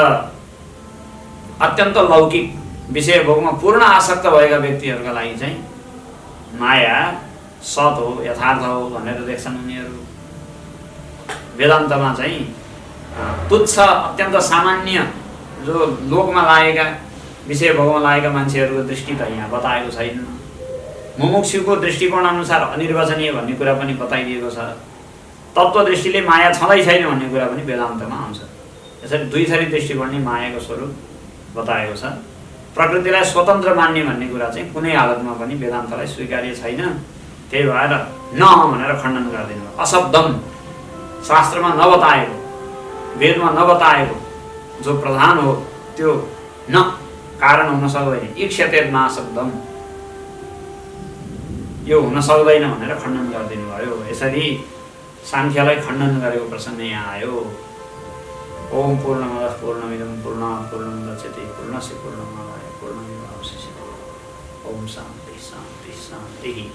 अत्यन्त लौकिक विषय भोगमा पूर्ण आसक्त भएका व्यक्तिहरूका लागि चाहिँ माया सत हो, यथार्थ हो भनेर देख्छन् उनीहरू। वेदान्तमा चाहिँ तुच्छ अत्यन्त सामान्य जो लोकमा लागेका विषय भोगमा लागेका मान्छेहरूको दृष्टि त यहाँ बताएको छैन। मुमुक्षुको दृष्टिकोण अनुसार अनिर्वचनीय भन्ने कुरा पनि बताइदिएको छ। तत्त्वदृष्टिले माया छँदै छैन भन्ने कुरा पनि वेदान्तमा आउँछ। यसरी दुई थरी दृष्टिकोणले मायाको स्वरूप बताएको छ। प्रकृतिलाई स्वतन्त्र मान्ने भन्ने कुरा चाहिँ कुनै हालतमा पनि वेदान्तलाई स्वीकार्य छैन। त्यही भएर न भनेर खण्डन गरिदिनु। अशब्दम, शास्त्रमा नबताएको, वेदमा नबताएको जो प्रधान हो त्यो न कारण हुन सक्दैन। इक्ष्यते नाशब्दम, यो हुन सक्दैन भनेर खण्डन गरिदिनु भयो। यसरी सांख्यलाई खण्डन गरेको प्रसङ्ग यहाँ आयो। ओम पूर्णमदः पूर्णमिदं पूर्णात् पूर्णमुदच्यते पूर्णस्य पूर्णमादाय पूर्णमेवावशिष्यते। ओम शांति शांति शांति।